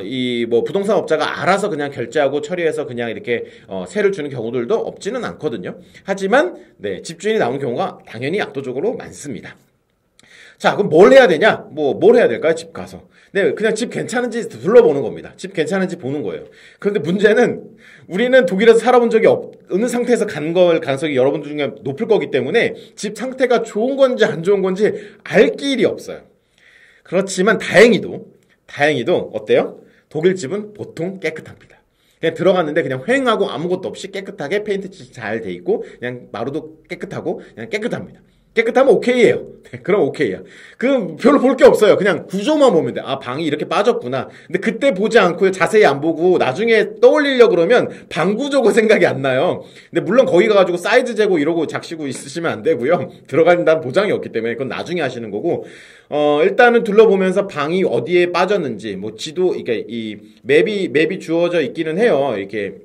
이 뭐 부동산업자가 알아서 그냥 결제하고 처리해서 그냥 이렇게 세를 주는 경우들도 없지는 않거든요. 하지만 네, 집주인이 나오는 경우가 당연히 압도적으로 많습니다. 자, 그럼 뭘 해야 되냐? 뭘 해야 될까요? 집 가서. 네, 그냥 집 괜찮은지 둘러보는 겁니다. 집 괜찮은지 보는 거예요. 그런데 문제는 우리는 독일에서 살아본 적이 없는 상태에서 간 걸 가능성이 여러분들 중에 높을 거기 때문에 집 상태가 좋은 건지 안 좋은 건지 알 길이 없어요. 그렇지만 다행히도 어때요? 독일 집은 보통 깨끗합니다. 그냥 들어갔는데 그냥 휑하고 아무것도 없이 깨끗하게 페인트 잘 돼 있고 그냥 마루도 깨끗하고 그냥 깨끗합니다. 깨끗하면 오케이예요. 그럼 오케이야. 그럼 별로 볼 게 없어요. 그냥 구조만 보면 돼. 방이 이렇게 빠졌구나. 근데 그때 보지 않고 자세히 안 보고 나중에 떠올리려고 그러면 방 구조가 생각이 안 나요. 근데 물론 거기 가가지고 사이즈 재고 이러고 작시고 있으시면 안 되고요. 들어간다는 보장이 없기 때문에 그건 나중에 하시는 거고. 일단은 둘러보면서 방이 어디에 빠졌는지, 지도, 이게 이 맵이 주어져 있기는 해요. 이렇게.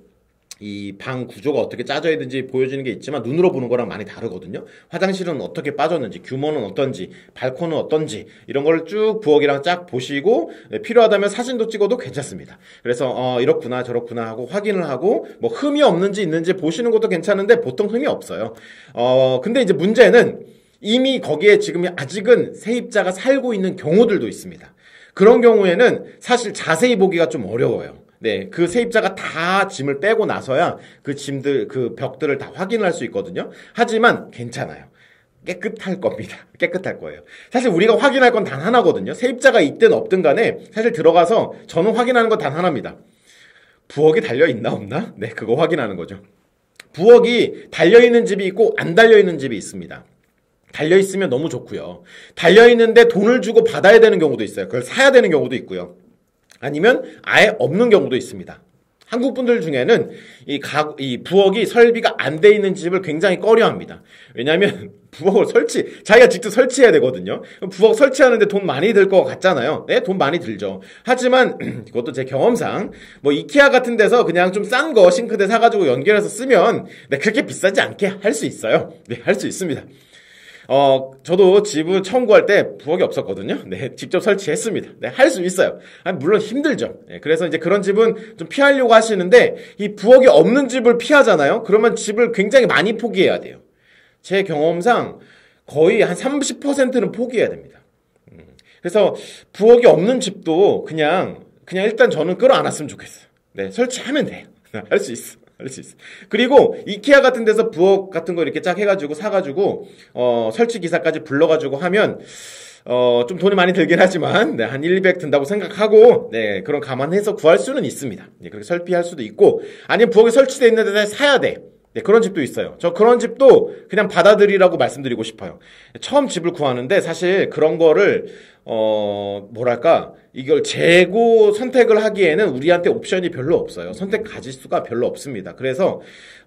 이 방 구조가 어떻게 짜져 있는지 보여주는 게 있지만 눈으로 보는 거랑 많이 다르거든요. 화장실은 어떻게 빠졌는지, 규모는 어떤지, 발코는 어떤지 이런 걸 쭉 부엌이랑 쫙 보시고 필요하다면 사진도 찍어도 괜찮습니다. 그래서 이렇구나 저렇구나 하고 확인을 하고 흠이 없는지 있는지 보시는 것도 괜찮은데 보통 흠이 없어요. 근데 이제 문제는 이미 거기에 지금 아직은 세입자가 살고 있는 경우들도 있습니다. 그런 경우에는 사실 자세히 보기가 좀 어려워요. 네, 그 세입자가 다 짐을 빼고 나서야 그 짐들, 그 벽들을 다 확인할 수 있거든요. 하지만 괜찮아요. 깨끗할 겁니다. 깨끗할 거예요. 사실 우리가 확인할 건 단 하나거든요. 세입자가 있든 없든 간에 사실 들어가서 저는 확인하는 건 단 하나입니다. 부엌이 달려있나 없나? 네, 그거 확인하는 거죠. 부엌이 달려있는 집이 있고 안 달려있는 집이 있습니다. 달려있으면 너무 좋고요. 달려있는데 돈을 주고 받아야 되는 경우도 있어요. 그걸 사야 되는 경우도 있고요. 아니면 아예 없는 경우도 있습니다. 한국 분들 중에는 이 부엌이 설비가 안 돼 있는 집을 굉장히 꺼려합니다. 왜냐하면 부엌을 자기가 직접 설치해야 되거든요. 부엌 설치하는데 돈 많이 들 것 같잖아요. 네, 돈 많이 들죠. 하지만 그것도 제 경험상 이케아 같은 데서 그냥 좀 싼 거 싱크대 사가지고 연결해서 쓰면 네, 그렇게 비싸지 않게 할 수 있어요. 네, 할 수 있습니다. 저도 집을 처음 구할 때 부엌이 없었거든요. 네, 직접 설치했습니다. 네, 할 수 있어요. 물론 힘들죠. 네, 그래서 이제 그런 집은 좀 피하려고 하시는데, 이 부엌이 없는 집을 피하잖아요? 그러면 집을 굉장히 많이 포기해야 돼요. 제 경험상 거의 한 30%는 포기해야 됩니다. 그래서 부엌이 없는 집도 그냥 일단 저는 끌어안았으면 좋겠어요. 네, 설치하면 돼요. 할 수 있어. 할 수 있어. 그리고 이케아 같은 데서 부엌 같은 거 이렇게 쫙 해가지고 사가지고 설치 기사까지 불러가지고 하면 좀 돈이 많이 들긴 하지만, 네, 한 1, 200 든다고 생각하고, 네, 그런 감안해서 구할 수는 있습니다. 네, 그렇게 설비할 수도 있고, 아니면 부엌에 설치되어 있는 데다 사야 돼. 네, 그런 집도 있어요. 저 그런 집도 그냥 받아들이라고 말씀드리고 싶어요. 처음 집을 구하는데 사실 그런 거를, 뭐랄까, 이걸 재고 선택을 하기에는 우리한테 옵션이 별로 없어요. 선택 가짓수가 별로 없습니다. 그래서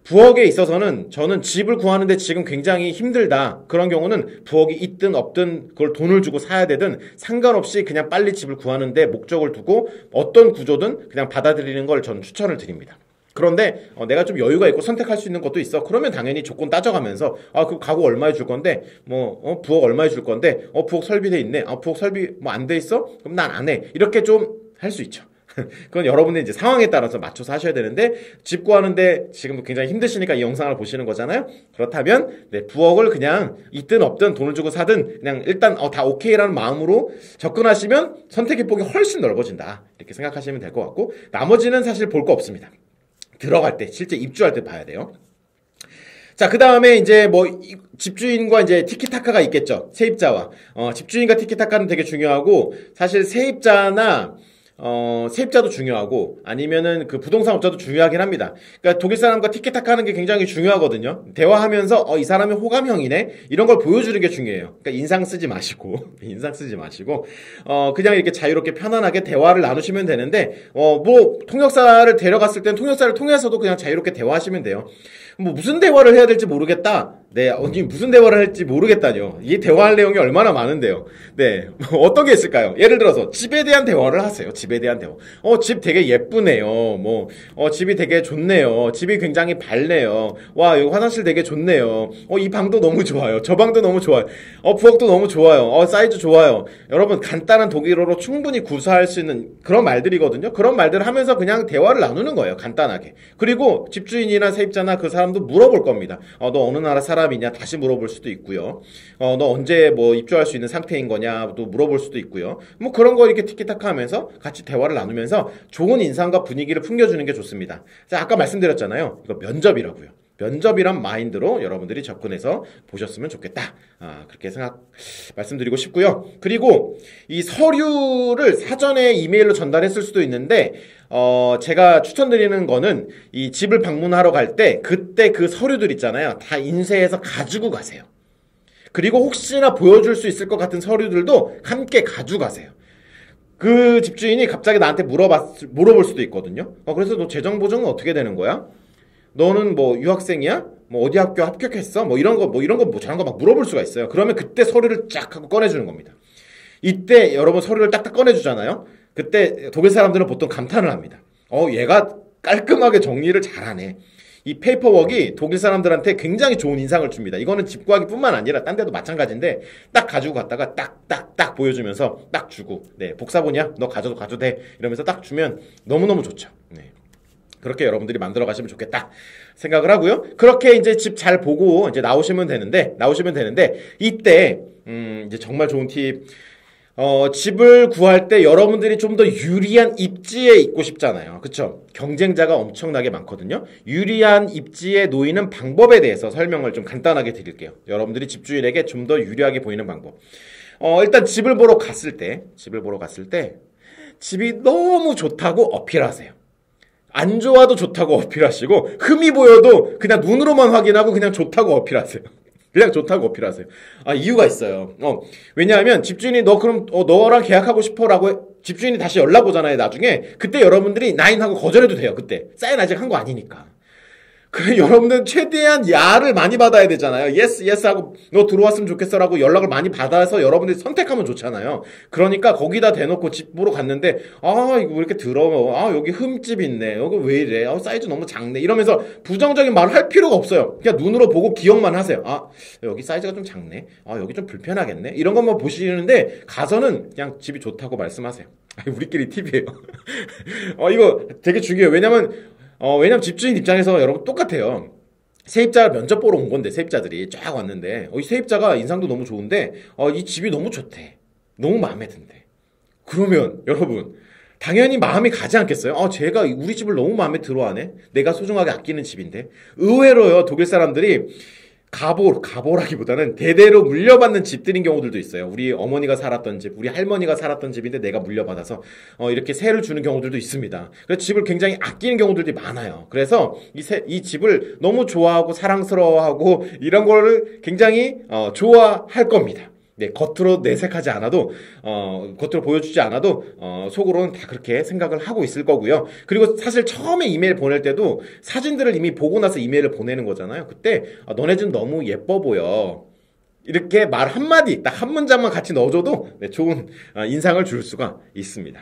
부엌에 있어서는 저는 집을 구하는데 지금 굉장히 힘들다. 그런 경우는 부엌이 있든 없든 그걸 돈을 주고 사야 되든 상관없이 그냥 빨리 집을 구하는데 목적을 두고 어떤 구조든 그냥 받아들이는 걸 저는 추천을 드립니다. 그런데 내가 좀 여유가 있고 선택할 수 있는 것도 있어. 그러면 당연히 조건 따져가면서 그 가구 얼마에 줄 건데 부엌 얼마에 줄 건데 부엌 설비돼 있네. 부엌 설비 뭐 안 돼 있어? 그럼 난 안 해. 이렇게 좀 할 수 있죠. 그건 여러분의 이제 상황에 따라서 맞춰서 하셔야 되는데 집 구하는데 지금도 굉장히 힘드시니까 이 영상을 보시는 거잖아요. 그렇다면 네, 부엌을 그냥 있든 없든 돈을 주고 사든 그냥 일단 다 오케이라는 마음으로 접근하시면 선택의 폭이 훨씬 넓어진다. 이렇게 생각하시면 될 것 같고 나머지는 사실 볼 거 없습니다. 들어갈 때, 실제 입주할 때 봐야 돼요. 자, 그 다음에 이제 집주인과 이제 티키타카가 있겠죠. 세입자와. 집주인과 티키타카는 되게 중요하고, 사실 세입자도 중요하고, 아니면은 그 부동산 업자도 중요하긴 합니다. 그러니까 독일 사람과 티키타카 하는 게 굉장히 중요하거든요. 대화하면서, 이 사람이 호감형이네? 이런 걸 보여주는 게 중요해요. 그러니까 인상 쓰지 마시고, 그냥 이렇게 자유롭게 편안하게 대화를 나누시면 되는데, 통역사를 데려갔을 땐 통역사를 통해서도 그냥 자유롭게 대화하시면 돼요. 무슨 대화를 해야 될지 모르겠다. 네, 무슨 대화를 할지 모르겠다뇨. 이 대화할 내용이 얼마나 많은데요. 네, 어떤 게 있을까요? 예를 들어서 집에 대한 대화를 하세요. 집에 대한 대화. 집 되게 예쁘네요. 집이 되게 좋네요. 집이 굉장히 밝네요. 와, 여기 화장실 되게 좋네요. 이 방도 너무 좋아요. 저 방도 너무 좋아요. 부엌도 너무 좋아요. 사이즈 좋아요. 여러분, 간단한 독일어로 충분히 구사할 수 있는 그런 말들이거든요. 그런 말들을 하면서 그냥 대화를 나누는 거예요. 간단하게. 그리고 집주인이나 세입자나 그 사람도 물어볼 겁니다. 너 어느 나라 사람이냐? 다시 물어볼 수도 있고요. 너 언제 입주할 수 있는 상태인 거냐? 또 물어볼 수도 있고요. 그런 거 이렇게 티키타카 하면서 같이 대화를 나누면서 좋은 인상과 분위기를 풍겨주는 게 좋습니다. 자, 아까 말씀드렸잖아요. 이거 면접이라고요. 면접이란 마인드로 여러분들이 접근해서 보셨으면 좋겠다. 그렇게 말씀드리고 싶고요. 그리고 이 서류를 사전에 이메일로 전달했을 수도 있는데, 제가 추천드리는 거는 이 집을 방문하러 갈 때 그때 그 서류들 있잖아요. 다 인쇄해서 가지고 가세요. 그리고 혹시나 보여줄 수 있을 것 같은 서류들도 함께 가져가세요. 그 집주인이 갑자기 나한테 물어볼 수도 있거든요. 그래서 너 재정 보증은 어떻게 되는 거야? 너는 유학생이야? 어디 학교 합격했어? 이런 거 저런 거 막 물어볼 수가 있어요. 그러면 그때 서류를 쫙 하고 꺼내주는 겁니다. 이때 여러분 서류를 딱딱 꺼내주잖아요. 그때 독일 사람들은 보통 감탄을 합니다. 얘가 깔끔하게 정리를 잘하네. 이 페이퍼워크가 독일 사람들한테 굉장히 좋은 인상을 줍니다. 이거는 집 구하기뿐만 아니라 딴 데도 마찬가지인데 딱 가지고 갔다가 딱 보여주면서 딱 주고, 네, 복사본이야? 너 가져도 돼. 이러면서 딱 주면 너무너무 좋죠. 네. 그렇게 여러분들이 만들어 가시면 좋겠다 생각을 하고요. 그렇게 이제 집 잘 보고 이제 나오시면 되는데 이때 이제 정말 좋은 팁. 집을 구할 때 여러분들이 좀 더 유리한 입지에 있고 싶잖아요. 그쵸? 경쟁자가 엄청나게 많거든요. 유리한 입지에 놓이는 방법에 대해서 설명을 좀 간단하게 드릴게요. 여러분들이 집주인에게 좀 더 유리하게 보이는 방법. 일단 집을 보러 갔을 때 집이 너무 좋다고 어필하세요. 안 좋아도 좋다고 어필하시고 흠이 보여도 그냥 눈으로만 확인하고 그냥 좋다고 어필하세요. 그냥 좋다고 어필하세요. 이유가 있어요. 왜냐하면 집주인이 너 그럼 너랑 계약하고 싶어라고 집주인이 다시 연락 오잖아요. 나중에 그때 여러분들이 나인하고 거절해도 돼요. 그때 사인 아직 한 거 아니니까. 그래, 여러분들은 최대한 야를 많이 받아야 되잖아요. 예스 하고 너 들어왔으면 좋겠어라고 연락을 많이 받아서 여러분들이 선택하면 좋잖아요. 그러니까 거기다 대놓고 집 보러 갔는데 이거 왜 이렇게 더러워. 여기 흠집 있네. 여기 왜 이래. 사이즈 너무 작네. 이러면서 부정적인 말을 할 필요가 없어요. 그냥 눈으로 보고 기억만 하세요. 여기 사이즈가 좀 작네. 여기 좀 불편하겠네. 이런 것만 보시는데 가서는 그냥 집이 좋다고 말씀하세요. 우리끼리 팁이에요. 이거 되게 중요해요. 왜냐면 집주인 입장에서 여러분 똑같아요. 세입자 면접 보러 온 건데 세입자들이 쫙 왔는데 이 세입자가 인상도 너무 좋은데 이 집이 너무 좋대. 너무 마음에 든대. 그러면 여러분 당연히 마음이 가지 않겠어요? 제가 우리 집을 너무 마음에 들어하네? 내가 소중하게 아끼는 집인데? 의외로요, 독일 사람들이 가보라기보다는 대대로 물려받는 집들인 경우들도 있어요. 우리 어머니가 살았던 집, 우리 할머니가 살았던 집인데 내가 물려받아서 이렇게 세를 주는 경우들도 있습니다. 그래서 집을 굉장히 아끼는 경우들이 많아요. 그래서 이 집을 너무 좋아하고 사랑스러워하고 이런 거를 굉장히 좋아할 겁니다. 네, 겉으로 내색하지 않아도, 겉으로 보여주지 않아도, 속으로는 다 그렇게 생각을 하고 있을 거고요. 그리고 사실 처음에 이메일 보낼 때도 사진들을 이미 보고 나서 이메일을 보내는 거잖아요. 그때, 너네 집 너무 예뻐 보여. 이렇게 말 한마디, 딱 한 문장만 같이 넣어줘도, 네, 좋은 인상을 줄 수가 있습니다.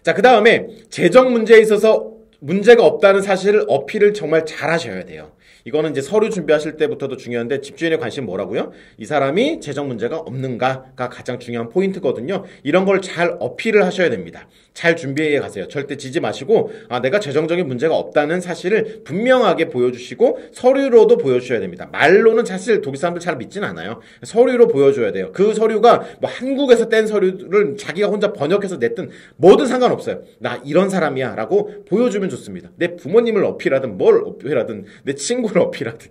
자, 그 다음에 재정 문제에 있어서 문제가 없다는 사실을 어필을 정말 잘 하셔야 돼요. 이거는 이제 서류 준비하실 때부터도 중요한데 집주인의 관심은 뭐라고요? 이 사람이 재정 문제가 없는가가 가장 중요한 포인트거든요. 이런 걸 잘 어필을 하셔야 됩니다. 잘 준비해 가세요. 절대 지지 마시고 내가 재정적인 문제가 없다는 사실을 분명하게 보여주시고 서류로도 보여주셔야 됩니다. 말로는 사실 독일 사람들 잘 믿진 않아요. 서류로 보여줘야 돼요. 그 서류가 뭐 한국에서 뗀 서류를 자기가 혼자 번역해서 냈든 뭐든 상관없어요. 나 이런 사람이야 라고 보여주면 좋습니다. 내 부모님을 어필하든 뭘 어필하든 내 친구를 어필하든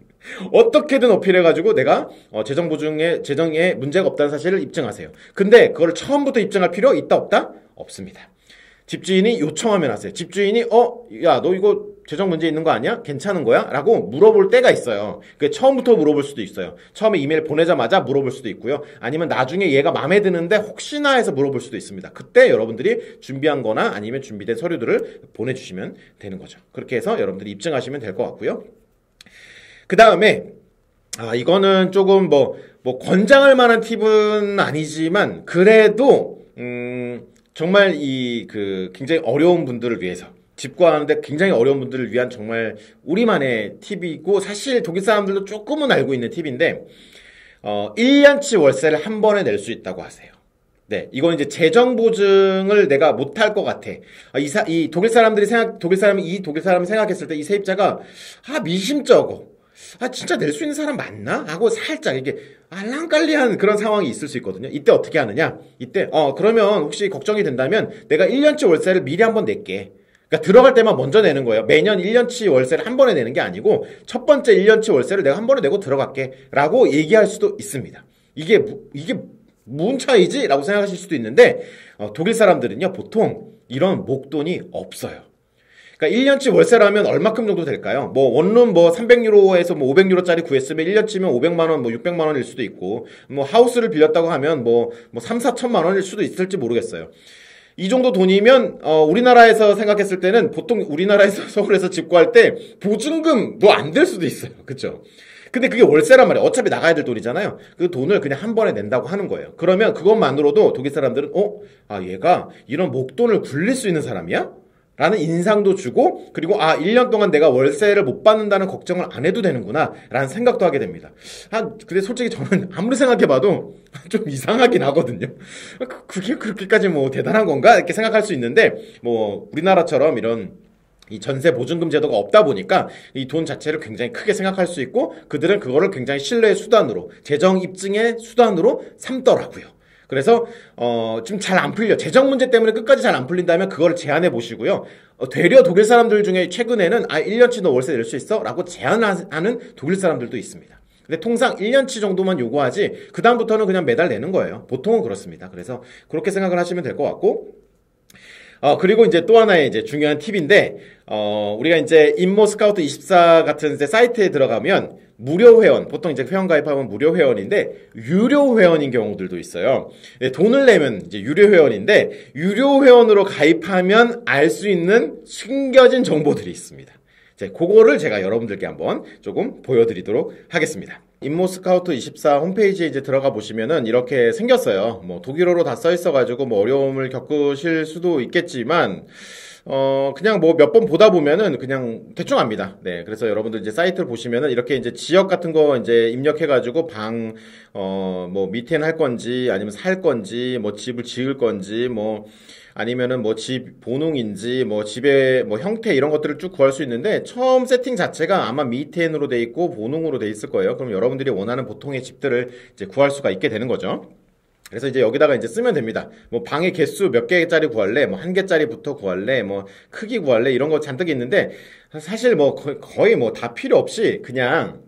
어떻게든 어필해가지고 내가 재정에 문제가 없다는 사실을 입증하세요. 근데 그걸 처음부터 입증할 필요 있다 없다? 없습니다. 집주인이 요청하면 하세요. 집주인이 야 너 이거 재정 문제 있는 거 아니야? 괜찮은 거야? 라고 물어볼 때가 있어요. 그게 처음부터 물어볼 수도 있어요. 처음에 이메일 보내자마자 물어볼 수도 있고요. 아니면 나중에 얘가 마음에 드는데 혹시나 해서 물어볼 수도 있습니다. 그때 여러분들이 준비한 거나 아니면 준비된 서류들을 보내주시면 되는 거죠. 그렇게 해서 여러분들이 입증하시면 될 것 같고요. 그 다음에 이거는 조금 뭐 권장할 만한 팁은 아니지만 그래도 정말 굉장히 어려운 분들을 위해서 집 구하는데 굉장히 어려운 분들을 위한 정말 우리만의 팁이고 사실 독일 사람들도 조금은 알고 있는 팁인데 1년치 월세를 한 번에 낼 수 있다고 하세요. 네, 이건 이제 재정 보증을 내가 못할 것 같아. 이 독일 사람이 생각했을 때 이 세입자가 미심쩍어. 진짜 낼 수 있는 사람 맞나? 하고 살짝 이게 알랑깔리한 그런 상황이 있을 수 있거든요. 이때 어떻게 하느냐? 이때 그러면 혹시 걱정이 된다면 내가 1년치 월세를 미리 한번 낼게. 그러니까 들어갈 때만 먼저 내는 거예요. 매년 1년치 월세를 한 번에 내는 게 아니고 첫 번째 1년치 월세를 내가 한 번에 내고 들어갈게 라고 얘기할 수도 있습니다. 이게 무슨 차이지? 라고 생각하실 수도 있는데 독일 사람들은요 보통 이런 목돈이 없어요. 그러니까 1년치 월세라면 얼마큼 정도 될까요? 원룸 300유로에서 500유로짜리 구했으면 1년치면 500만원, 600만원일 수도 있고, 하우스를 빌렸다고 하면 3, 4천만 원일 수도 있을지 모르겠어요. 이 정도 돈이면, 우리나라에서 생각했을 때는 보통 우리나라에서 서울에서 집 구할 때 보증금도 안 될 수도 있어요. 그쵸? 근데 그게 월세란 말이에요. 어차피 나가야 될 돈이잖아요. 그 돈을 그냥 한 번에 낸다고 하는 거예요. 그러면 그것만으로도 독일 사람들은, 얘가 이런 목돈을 굴릴 수 있는 사람이야? 라는 인상도 주고 그리고 1년 동안 내가 월세를 못 받는다는 걱정을 안 해도 되는구나 라는 생각도 하게 됩니다. 근데 솔직히 저는 아무리 생각해봐도 좀 이상하긴 하거든요. 그게 그렇게까지 대단한 건가? 이렇게 생각할 수 있는데 우리나라처럼 이런 이 전세 보증금 제도가 없다 보니까 이 돈 자체를 굉장히 크게 생각할 수 있고 그들은 그거를 굉장히 신뢰의 수단으로 재정 입증의 수단으로 삼더라고요. 그래서 좀 잘 안 풀려. 재정 문제 때문에 끝까지 잘 안 풀린다면 그걸 제안해 보시고요. 되려 독일 사람들 중에 최근에는 1년치 너 월세 낼 수 있어? 라고 제안하는 독일 사람들도 있습니다. 근데 통상 1년치 정도만 요구하지 그 다음부터는 그냥 매달 내는 거예요. 보통은 그렇습니다. 그래서 그렇게 생각을 하시면 될 것 같고 그리고 이제 또 하나의 이제 중요한 팁인데 우리가 이제 인모스카우트 24 같은 이제 사이트에 들어가면 무료 회원, 보통 이제 회원 가입하면 무료 회원인데 유료 회원인 경우들도 있어요. 네, 돈을 내면 이제 유료 회원인데 유료 회원으로 가입하면 알 수 있는 숨겨진 정보들이 있습니다. 그거를 제가 여러분들께 한번 조금 보여드리도록 하겠습니다. 인모스카우트 24 홈페이지에 이제 들어가 보시면은 이렇게 생겼어요. 독일어로 다 써 있어가지고 어려움을 겪으실 수도 있겠지만, 그냥 몇 번 보다 보면은 그냥 대충 압니다. 네. 그래서 여러분들 이제 사이트를 보시면은 이렇게 이제 지역 같은 거 이제 입력해가지고 밑에는 할 건지 아니면 살 건지 집을 지을 건지 아니면은 집 본웅인지 집의 형태 이런 것들을 쭉 구할 수 있는데 처음 세팅 자체가 아마 미텐으로 돼 있고 본웅으로 돼 있을 거예요. 그럼 여러분들이 원하는 보통의 집들을 이제 구할 수가 있게 되는 거죠. 그래서 이제 여기다가 이제 쓰면 됩니다. 뭐 방의 개수 몇 개짜리 구할래? 뭐 한 개짜리부터 구할래? 뭐 크기 구할래? 이런 거 잔뜩 있는데 사실 뭐 거의 뭐 다 필요 없이 그냥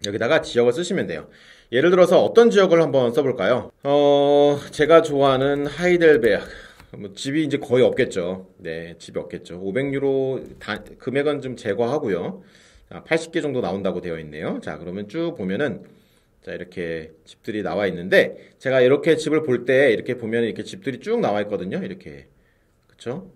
여기다가 지역을 쓰시면 돼요. 예를 들어서 어떤 지역을 한번 써볼까요? 제가 좋아하는 하이델베르크. 뭐 집이 이제 거의 없겠죠. 네, 집이 없겠죠. 500유로 금액은 좀 제거하고요. 자, 80개 정도 나온다고 되어 있네요. 자, 그러면 쭉 보면은 자, 이렇게 집들이 나와 있는데, 제가 이렇게 집을 볼 때, 이렇게 보면 이렇게 집들이 쭉 나와 있거든요. 이렇게. 그쵸?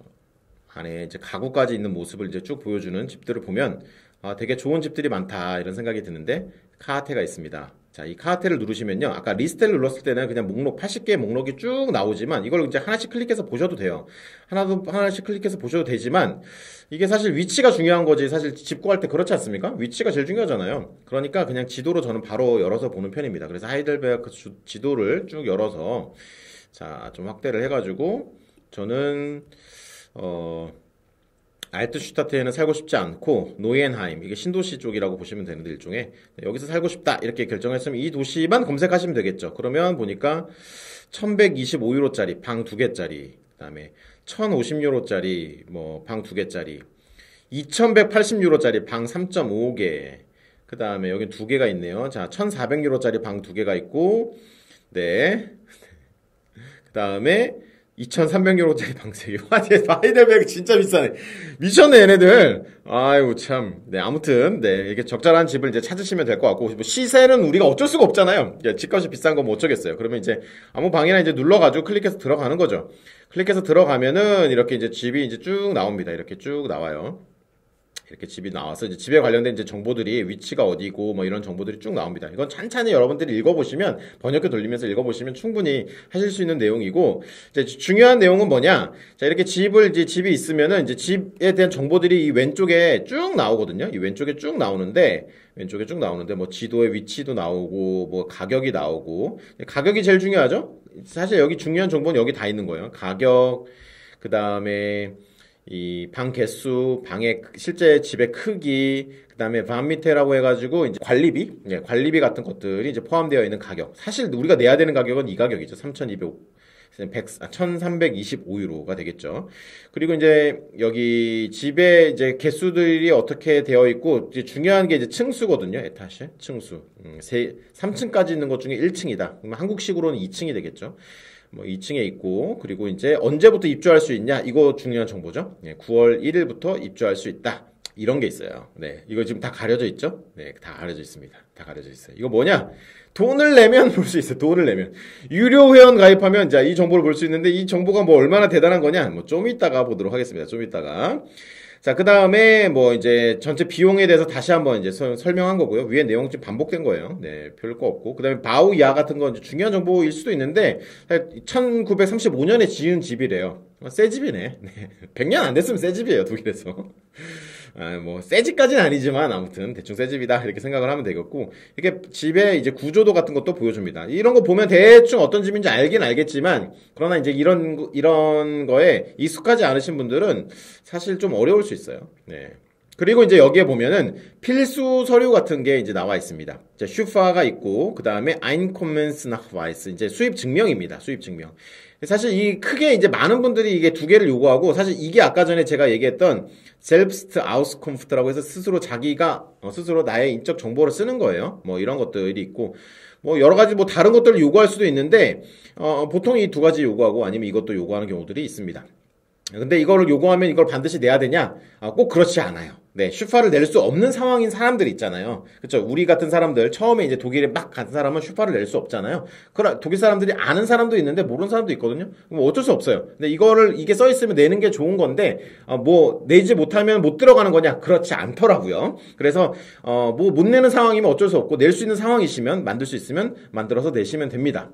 안에 이제 가구까지 있는 모습을 이제 쭉 보여주는 집들을 보면, 아, 되게 좋은 집들이 많다. 이런 생각이 드는데, 카르테가 있습니다. 자, 이 카르테를 누르시면요. 아까 리스트를 눌렀을 때는 그냥 목록, 80개의 목록이 쭉 나오지만, 이걸 이제 하나씩 클릭해서 보셔도 돼요. 하나씩 클릭해서 보셔도 되지만, 이게 사실 위치가 중요한 거지. 사실 집 구할 때 그렇지 않습니까? 위치가 제일 중요하잖아요. 그러니까 그냥 지도로 저는 바로 열어서 보는 편입니다. 그래서 하이델베르크 지도를 쭉 열어서, 자, 좀 확대를 해가지고, 저는, 알트슈타트에는 살고 싶지 않고 노이엔하임 이게 신도시 쪽이라고 보시면 되는데 일종의 여기서 살고 싶다 이렇게 결정했으면 이 도시만 검색하시면 되겠죠. 그러면 보니까 1125유로짜리 방 2개짜리 그다음에 1050유로짜리 뭐 방 2개짜리 2180유로짜리 방 3.5개 그다음에 여기 2개가 있네요. 자, 1400유로짜리 방 2개가 있고 네. 그다음에 2,300유로짜리 방 3개. 와, 하이델베르크 진짜 비싸네. 미쳤네, 얘네들. 아이고, 참. 네, 아무튼, 네, 이렇게 적절한 집을 이제 찾으시면 될 것 같고, 뭐 시세는 우리가 어쩔 수가 없잖아요. 집값이 비싼 거 뭐 어쩌겠어요. 그러면 이제 아무 방이나 이제 눌러가지고 클릭해서 들어가는 거죠. 클릭해서 들어가면은 이렇게 이제 집이 이제 쭉 나옵니다. 이렇게 쭉 나와요. 이렇게 집이 나와서 이제 집에 관련된 이제 정보들이 위치가 어디고 뭐 이런 정보들이 쭉 나옵니다. 이건 찬찬히 여러분들이 읽어보시면 번역기 돌리면서 읽어보시면 충분히 하실 수 있는 내용이고 이제 중요한 내용은 뭐냐? 자 이렇게 집이 있으면은 이제 집에 대한 정보들이 이 왼쪽에 쭉 나오거든요. 이 왼쪽에 쭉 나오는데 뭐 지도의 위치도 나오고 뭐 가격이 나오고 가격이 제일 중요하죠. 사실 여기 중요한 정보는 여기 다 있는 거예요. 가격 그 다음에 이 방 개수, 방의 실제 집의 크기, 그다음에 방 밑에라고 해가지고 이제 관리비 같은 것들이 이제 포함되어 있는 가격. 사실 우리가 내야 되는 가격은 이 가격이죠. 1325유로가 되겠죠. 그리고 이제 여기 집의 이제 개수들이 어떻게 되어 있고 이제 중요한 게 이제 층수거든요. 에타시, 층수. 3층까지 있는 것 중에 1층이다. 그럼 한국식으로는 2층이 되겠죠. 뭐 2층에 있고 그리고 이제 언제부터 입주할 수 있냐 이거 중요한 정보죠. 9월 1일부터 입주할 수 있다 이런 게 있어요. 네, 이거 지금 다 가려져 있죠? 네, 다 가려져 있습니다. 다 가려져 있어요. 이거 뭐냐? 돈을 내면 볼 수 있어요. 돈을 내면 유료 회원 가입하면 자 이 정보를 볼 수 있는데 이 정보가 뭐 얼마나 대단한 거냐? 뭐 좀 이따가 보도록 하겠습니다. 좀 이따가. 자, 그 다음에 뭐 이제 전체 비용에 대해서 다시 한번 이제 설명한 거고요. 위에 내용 좀 반복된 거예요. 네, 별 거 없고. 그 다음에 바우야 같은 건 중요한 정보일 수도 있는데 1935년에 지은 집이래요. 새 집이네. 네. 100년 안 됐으면 새 집이에요. 독일에서. 뭐, 새 집까지는 아니지만, 아무튼, 대충 새 집이다. 이렇게 생각을 하면 되겠고, 이렇게 집의 이제 구조도 같은 것도 보여줍니다. 이런 거 보면 대충 어떤 집인지 알긴 알겠지만, 그러나 이제 이런 거에 익숙하지 않으신 분들은 사실 좀 어려울 수 있어요. 네. 그리고 이제 여기에 보면은 필수 서류 같은 게 이제 나와 있습니다. 슈파가 있고, 그 다음에 Einkommensnachweis, 이제 수입 증명입니다. 수입 증명. 사실 이 크게 이제 많은 분들이 이게 두 개를 요구하고 사실 이게 아까 전에 제가 얘기했던 Selbstauskunft라고 해서 스스로 자기가 스스로 나의 인적 정보를 쓰는 거예요. 뭐 이런 것들이 있고 뭐 여러 가지 뭐 다른 것들을 요구할 수도 있는데 보통 이 두 가지 요구하고 아니면 이것도 요구하는 경우들이 있습니다. 근데 이거를 요구하면 이걸 반드시 내야 되냐? 꼭 그렇지 않아요. 네, 슈파를 낼 수 없는 상황인 사람들 있잖아요. 그렇죠? 우리 같은 사람들 처음에 이제 독일에 막 간 사람은 슈파를 낼 수 없잖아요. 그럼 독일 사람들이 아는 사람도 있는데 모르는 사람도 있거든요. 뭐 어쩔 수 없어요. 근데 이게 써 있으면 내는 게 좋은 건데 뭐 내지 못하면 못 들어가는 거냐? 그렇지 않더라고요. 그래서 뭐 못 내는 상황이면 어쩔 수 없고 낼 수 있는 상황이시면 만들 수 있으면 만들어서 내시면 됩니다.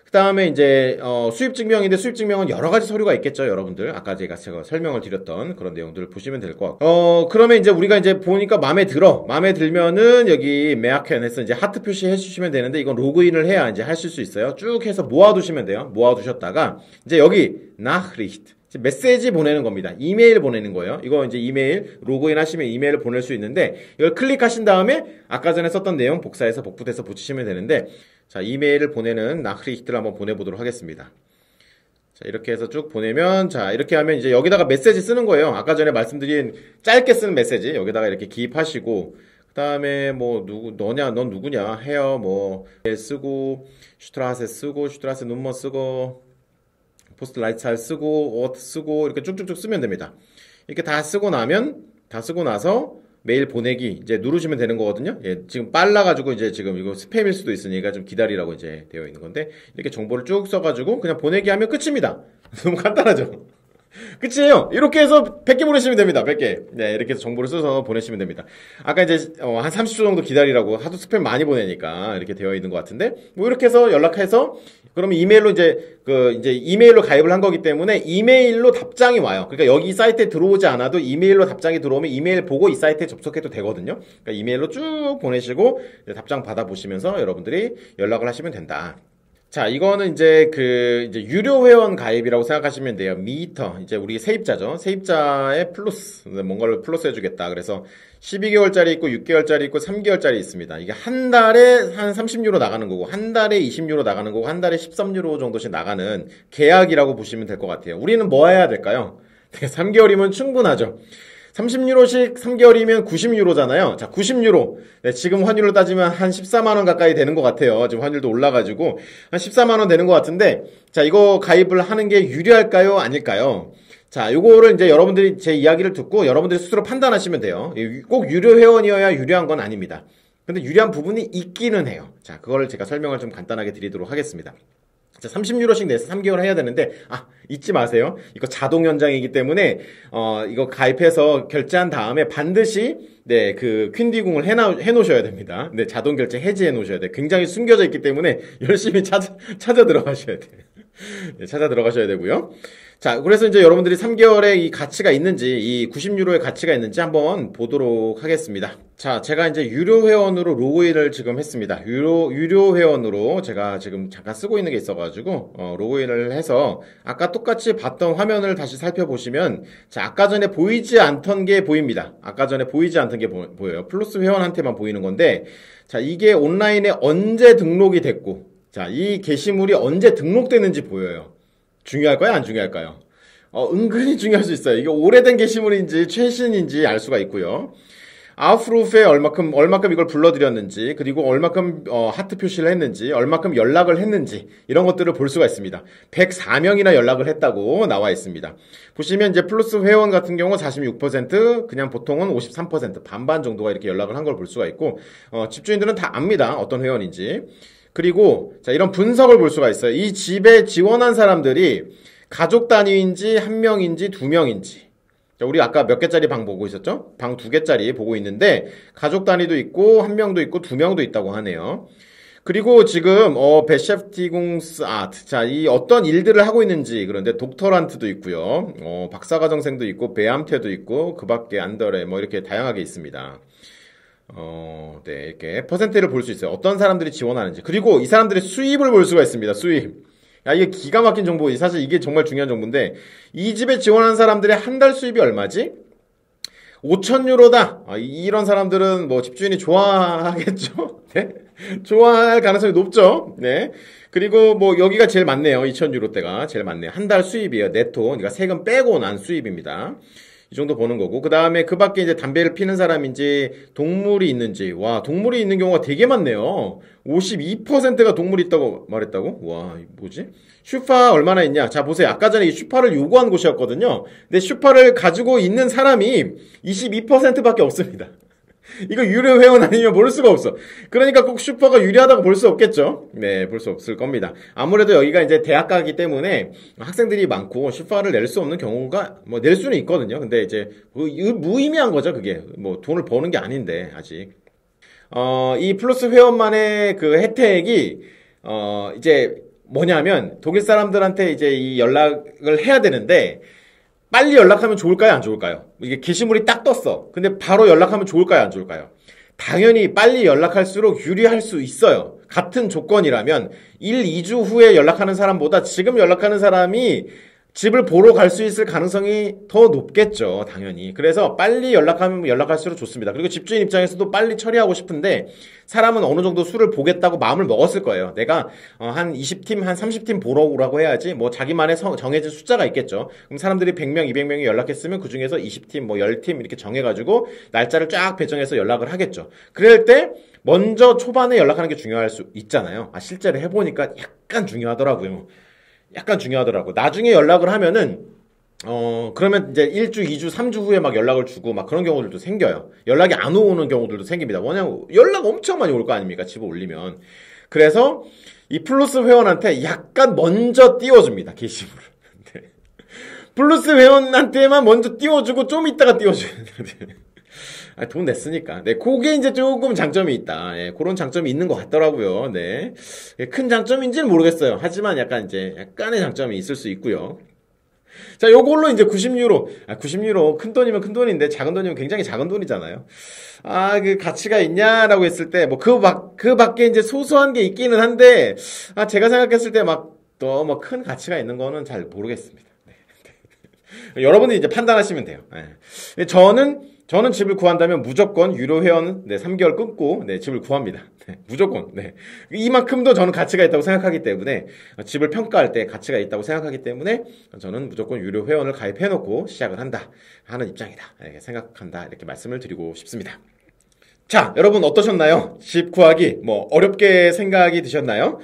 그다음에 이제 수입 증명인데 수입 증명은 여러 가지 서류가 있겠죠, 여러분들. 아까 제가 설명을 드렸던 그런 내용들을 보시면 될 것 같고. 그러면 이제 우리가 이제 보니까 마음에 들면은 여기 메아켄에서 이제 하트 표시해 주시면 되는데 이건 로그인을 해야 이제 하실 수 있어요. 쭉 해서 모아두시면 돼요. 모아두셨다가 이제 여기 Nachricht 메시지 보내는 겁니다. 이메일 보내는 거예요. 이거 이제 이메일 로그인 하시면 이메일을 보낼 수 있는데 이걸 클릭하신 다음에 아까 전에 썼던 내용 복사해서 복붙해서 붙이시면 되는데 자, 이메일을 보내는 나크리히트를 한번 보내보도록 하겠습니다. 자, 이렇게 해서 쭉 보내면, 자, 이렇게 하면 이제 여기다가 메시지 쓰는 거예요. 아까 전에 말씀드린 짧게 쓰는 메시지, 여기다가 이렇게 기입하시고, 그 다음에 뭐, 넌 누구냐, 헤어, 뭐, 쓰고, 슈트라세 쓰고, 슈트라세 눈머 쓰고, 포스트 라이트살 쓰고, 옷 쓰고, 이렇게 쭉쭉쭉 쓰면 됩니다. 이렇게 다 쓰고 나서, 메일 보내기 이제 누르시면 되는 거거든요. 예, 지금 빨라가지고 이제 지금 이거 스팸일 수도 있으니까 좀 기다리라고 이제 되어 있는 건데, 이렇게 정보를 쭉 써가지고 그냥 보내기 하면 끝입니다. 너무 간단하죠? 끝이에요. 이렇게 해서 100개 보내시면 됩니다. 100개. 네, 이렇게 해서 정보를 써서 보내시면 됩니다. 아까 이제 한 30초 정도 기다리라고, 하도 스팸 많이 보내니까 이렇게 되어 있는 것 같은데, 뭐 이렇게 해서 연락해서, 그러면 이메일로 이제 이메일로 가입을 한 거기 때문에 이메일로 답장이 와요. 그러니까 여기 사이트에 들어오지 않아도 이메일로 답장이 들어오면 이메일 보고 이 사이트에 접속해도 되거든요. 그러니까 이메일로 쭉 보내시고 답장 받아보시면서 여러분들이 연락을 하시면 된다. 자, 이거는 이제 이제 유료 회원 가입이라고 생각하시면 돼요. 미터. 이제 우리 세입자죠. 세입자의 플러스. 뭔가를 플러스 해주겠다. 그래서 12개월짜리 있고, 6개월짜리 있고, 3개월짜리 있습니다. 이게 한 달에 한 30유로 나가는 거고, 한 달에 20유로 나가는 거고, 한 달에 13유로 정도씩 나가는 계약이라고 보시면 될 것 같아요. 우리는 뭐 해야 될까요? 3개월이면 충분하죠. 30유로씩 3개월이면 90유로잖아요. 자, 90유로. 네, 지금 환율로 따지면 한 14만원 가까이 되는 것 같아요. 지금 환율도 올라가지고. 한 14만원 되는 것 같은데, 자, 이거 가입을 하는 게 유리할까요? 아닐까요? 자, 요거를 이제 여러분들이 제 이야기를 듣고 여러분들이 스스로 판단하시면 돼요. 꼭 유료 회원이어야 유리한 건 아닙니다. 근데 유리한 부분이 있기는 해요. 자, 그거를 제가 설명을 좀 간단하게 드리도록 하겠습니다. 자, 30유로씩 내서 3개월 해야 되는데, 잊지 마세요. 이거 자동 연장이기 때문에, 이거 가입해서 결제한 다음에 반드시, 네, 퀸디궁을 해놓으셔야 됩니다. 네, 자동 결제 해지해 놓으셔야 돼요. 굉장히 숨겨져 있기 때문에 열심히 찾아 들어가셔야 돼요. 네, 찾아 들어가셔야 되고요. 자, 그래서 이제 여러분들이 3개월에 이 가치가 있는지, 이 90유로의 가치가 있는지 한번 보도록 하겠습니다. 자, 제가 이제 유료 회원으로 로그인을 지금 했습니다. 유료 회원으로 제가 지금 잠깐 쓰고 있는 게 있어가지고, 로그인을 해서, 아까 똑같이 봤던 화면을 다시 살펴보시면, 자, 아까 전에 보이지 않던 게 보입니다. 아까 전에 보이지 않던 게 보여요. 플러스 회원한테만 보이는 건데, 자, 이게 온라인에 언제 등록이 됐고, 자, 이 게시물이 언제 등록됐는지 보여요. 중요할까요? 안 중요할까요? 은근히 중요할 수 있어요. 이게 오래된 게시물인지 최신인지 알 수가 있고요. 아웃프루프에 얼마큼 이걸 불러들였는지, 그리고 얼마큼 하트 표시를 했는지, 얼마큼 연락을 했는지, 이런 것들을 볼 수가 있습니다. 104명이나 연락을 했다고 나와 있습니다. 보시면 이제 플러스 회원 같은 경우 46%, 그냥 보통은 53%, 반반 정도가 이렇게 연락을 한 걸 볼 수가 있고, 집주인들은 다 압니다. 어떤 회원인지. 그리고 자, 이런 분석을 볼 수가 있어요. 이 집에 지원한 사람들이 가족 단위인지 한 명인지 두 명인지. 자, 우리 아까 몇 개짜리 방 보고 있었죠? 방 2개짜리 보고 있는데 가족 단위도 있고 한 명도 있고 두 명도 있다고 하네요. 그리고 지금 베셰프티궁스 아트. 자, 이 어떤 일들을 하고 있는지. 그런데 독터란트도 있고요. 박사과정생도 있고 베암테도 있고 그밖에 안더레 뭐 이렇게 다양하게 있습니다. 네, 이렇게 퍼센테이를 볼 수 있어요. 어떤 사람들이 지원하는지. 그리고 이 사람들의 수입을 볼 수가 있습니다. 수입. 야, 이게 기가 막힌 정보. 사실 이게 정말 중요한 정보인데, 이 집에 지원하는 사람들의 한 달 수입이 얼마지? 5,000유로다. 이런 사람들은 뭐 집주인이 좋아하겠죠? 네? 좋아할 가능성이 높죠? 네. 그리고 뭐 여기가 제일 많네요. 2,000유로대가 제일 많네요. 한 달 수입이에요. 네토. 그러니까 세금 빼고 난 수입입니다. 이 정도 보는 거고, 그 다음에 그 밖에 이제 담배를 피는 사람인지, 동물이 있는지, 와, 동물이 있는 경우가 되게 많네요. 52%가 동물이 있다고 말했다고? 와, 뭐지? 슈파 얼마나 있냐? 자, 보세요. 아까 전에 이 슈파를 요구한 곳이었거든요. 근데 슈파를 가지고 있는 사람이 22%밖에 없습니다. 이거 유료 회원 아니면 모를 수가 없어. 그러니까 꼭 슈퍼가 유리하다고 볼 수 없겠죠? 네, 볼 수 없을 겁니다. 아무래도 여기가 이제 대학가이기 때문에 학생들이 많고 슈퍼를 낼 수 없는 경우가 뭐 낼 수는 있거든요. 근데 이제 무의미한 거죠, 그게. 뭐 돈을 버는 게 아닌데, 아직. 이 플러스 회원만의 그 혜택이, 이제 뭐냐면 독일 사람들한테 이제 이 연락을 해야 되는데, 빨리 연락하면 좋을까요? 안 좋을까요? 이게 게시물이 딱 떴어. 근데 바로 연락하면 좋을까요? 안 좋을까요? 당연히 빨리 연락할수록 유리할 수 있어요. 같은 조건이라면 1, 2주 후에 연락하는 사람보다 지금 연락하는 사람이 집을 보러 갈 수 있을 가능성이 더 높겠죠, 당연히. 그래서 빨리 연락하면 연락할수록 좋습니다. 그리고 집주인 입장에서도 빨리 처리하고 싶은데 사람은 어느 정도 수를 보겠다고 마음을 먹었을 거예요. 내가 한 20팀, 한 30팀 보러 오라고 해야지 뭐 자기만의 정해진 숫자가 있겠죠. 그럼 사람들이 100명, 200명이 연락했으면 그 중에서 20팀, 뭐 10팀 이렇게 정해가지고 날짜를 쫙 배정해서 연락을 하겠죠. 그럴 때 먼저 초반에 연락하는 게 중요할 수 있잖아요. 실제로 해보니까 약간 중요하더라고요. 나중에 연락을 하면은, 그러면 이제 1주, 2주, 3주 후에 막 연락을 주고 막 그런 경우들도 생겨요. 연락이 안 오는 경우들도 생깁니다. 왜냐면 연락 엄청 많이 올 거 아닙니까? 집에 올리면. 그래서 이 플러스 회원한테 약간 먼저 띄워줍니다. 게시물을. 네. 플러스 회원한테만 먼저 띄워주고 좀 이따가 띄워줘야 돼요. 돈 냈으니까. 네, 그게 이제 조금 장점이 있다. 네, 그런 장점이 있는 것 같더라고요. 네. 큰 장점인지는 모르겠어요. 하지만 약간의 장점이 있을 수 있고요. 자, 요걸로 이제 90유로. 90유로. 큰 돈이면 큰 돈인데, 작은 돈이면 굉장히 작은 돈이잖아요. 그 가치가 있냐라고 했을 때, 뭐, 그 밖에 이제 소소한 게 있기는 한데, 제가 생각했을 때 또 뭐 큰 가치가 있는 거는 잘 모르겠습니다. 네. 여러분이 이제 판단하시면 돼요. 네. 저는 집을 구한다면 무조건 유료 회원 3개월 끊고 집을 구합니다. 네, 무조건. 네. 이만큼도 저는 가치가 있다고 생각하기 때문에 집을 평가할 때 가치가 있다고 생각하기 때문에 저는 무조건 유료 회원을 가입해 놓고 시작을 한다 하는 입장이다. 이렇게 생각한다. 이렇게 말씀을 드리고 싶습니다. 자, 여러분 어떠셨나요? 집 구하기 뭐 어렵게 생각이 드셨나요?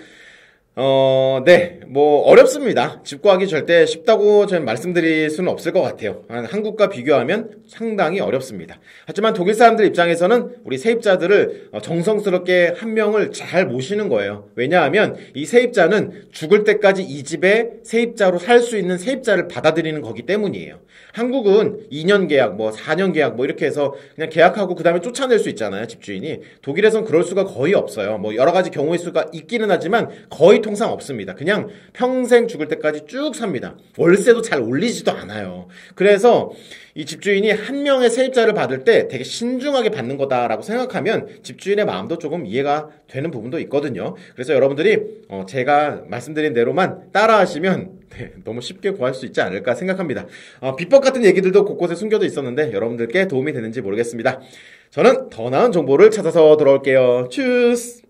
네, 뭐 어렵습니다. 집 구하기 절대 쉽다고 저는 말씀드릴 수는 없을 것 같아요. 한국과 비교하면 상당히 어렵습니다. 하지만 독일 사람들 입장에서는 우리 세입자들을 정성스럽게 한 명을 잘 모시는 거예요. 왜냐하면 이 세입자는 죽을 때까지 이 집에 세입자로 살 수 있는 세입자를 받아들이는 거기 때문이에요. 한국은 2년 계약, 뭐 4년 계약 뭐 이렇게 해서 그냥 계약하고 그 다음에 쫓아낼 수 있잖아요, 집주인이. 독일에선 그럴 수가 거의 없어요. 뭐 여러 가지 경우의 수가 있기는 하지만 거의 통상 없습니다. 그냥 평생 죽을 때까지 쭉 삽니다. 월세도 잘 올리지도 않아요. 그래서 이 집주인이 한 명의 세입자를 받을 때 되게 신중하게 받는 거다라고 생각하면 집주인의 마음도 조금 이해가 되는 부분도 있거든요. 그래서 여러분들이 제가 말씀드린 대로만 따라하시면 너무 쉽게 구할 수 있지 않을까 생각합니다. 비법 같은 얘기들도 곳곳에 숨겨져 있었는데 여러분들께 도움이 되는지 모르겠습니다. 저는 더 나은 정보를 찾아서 돌아올게요. 추스!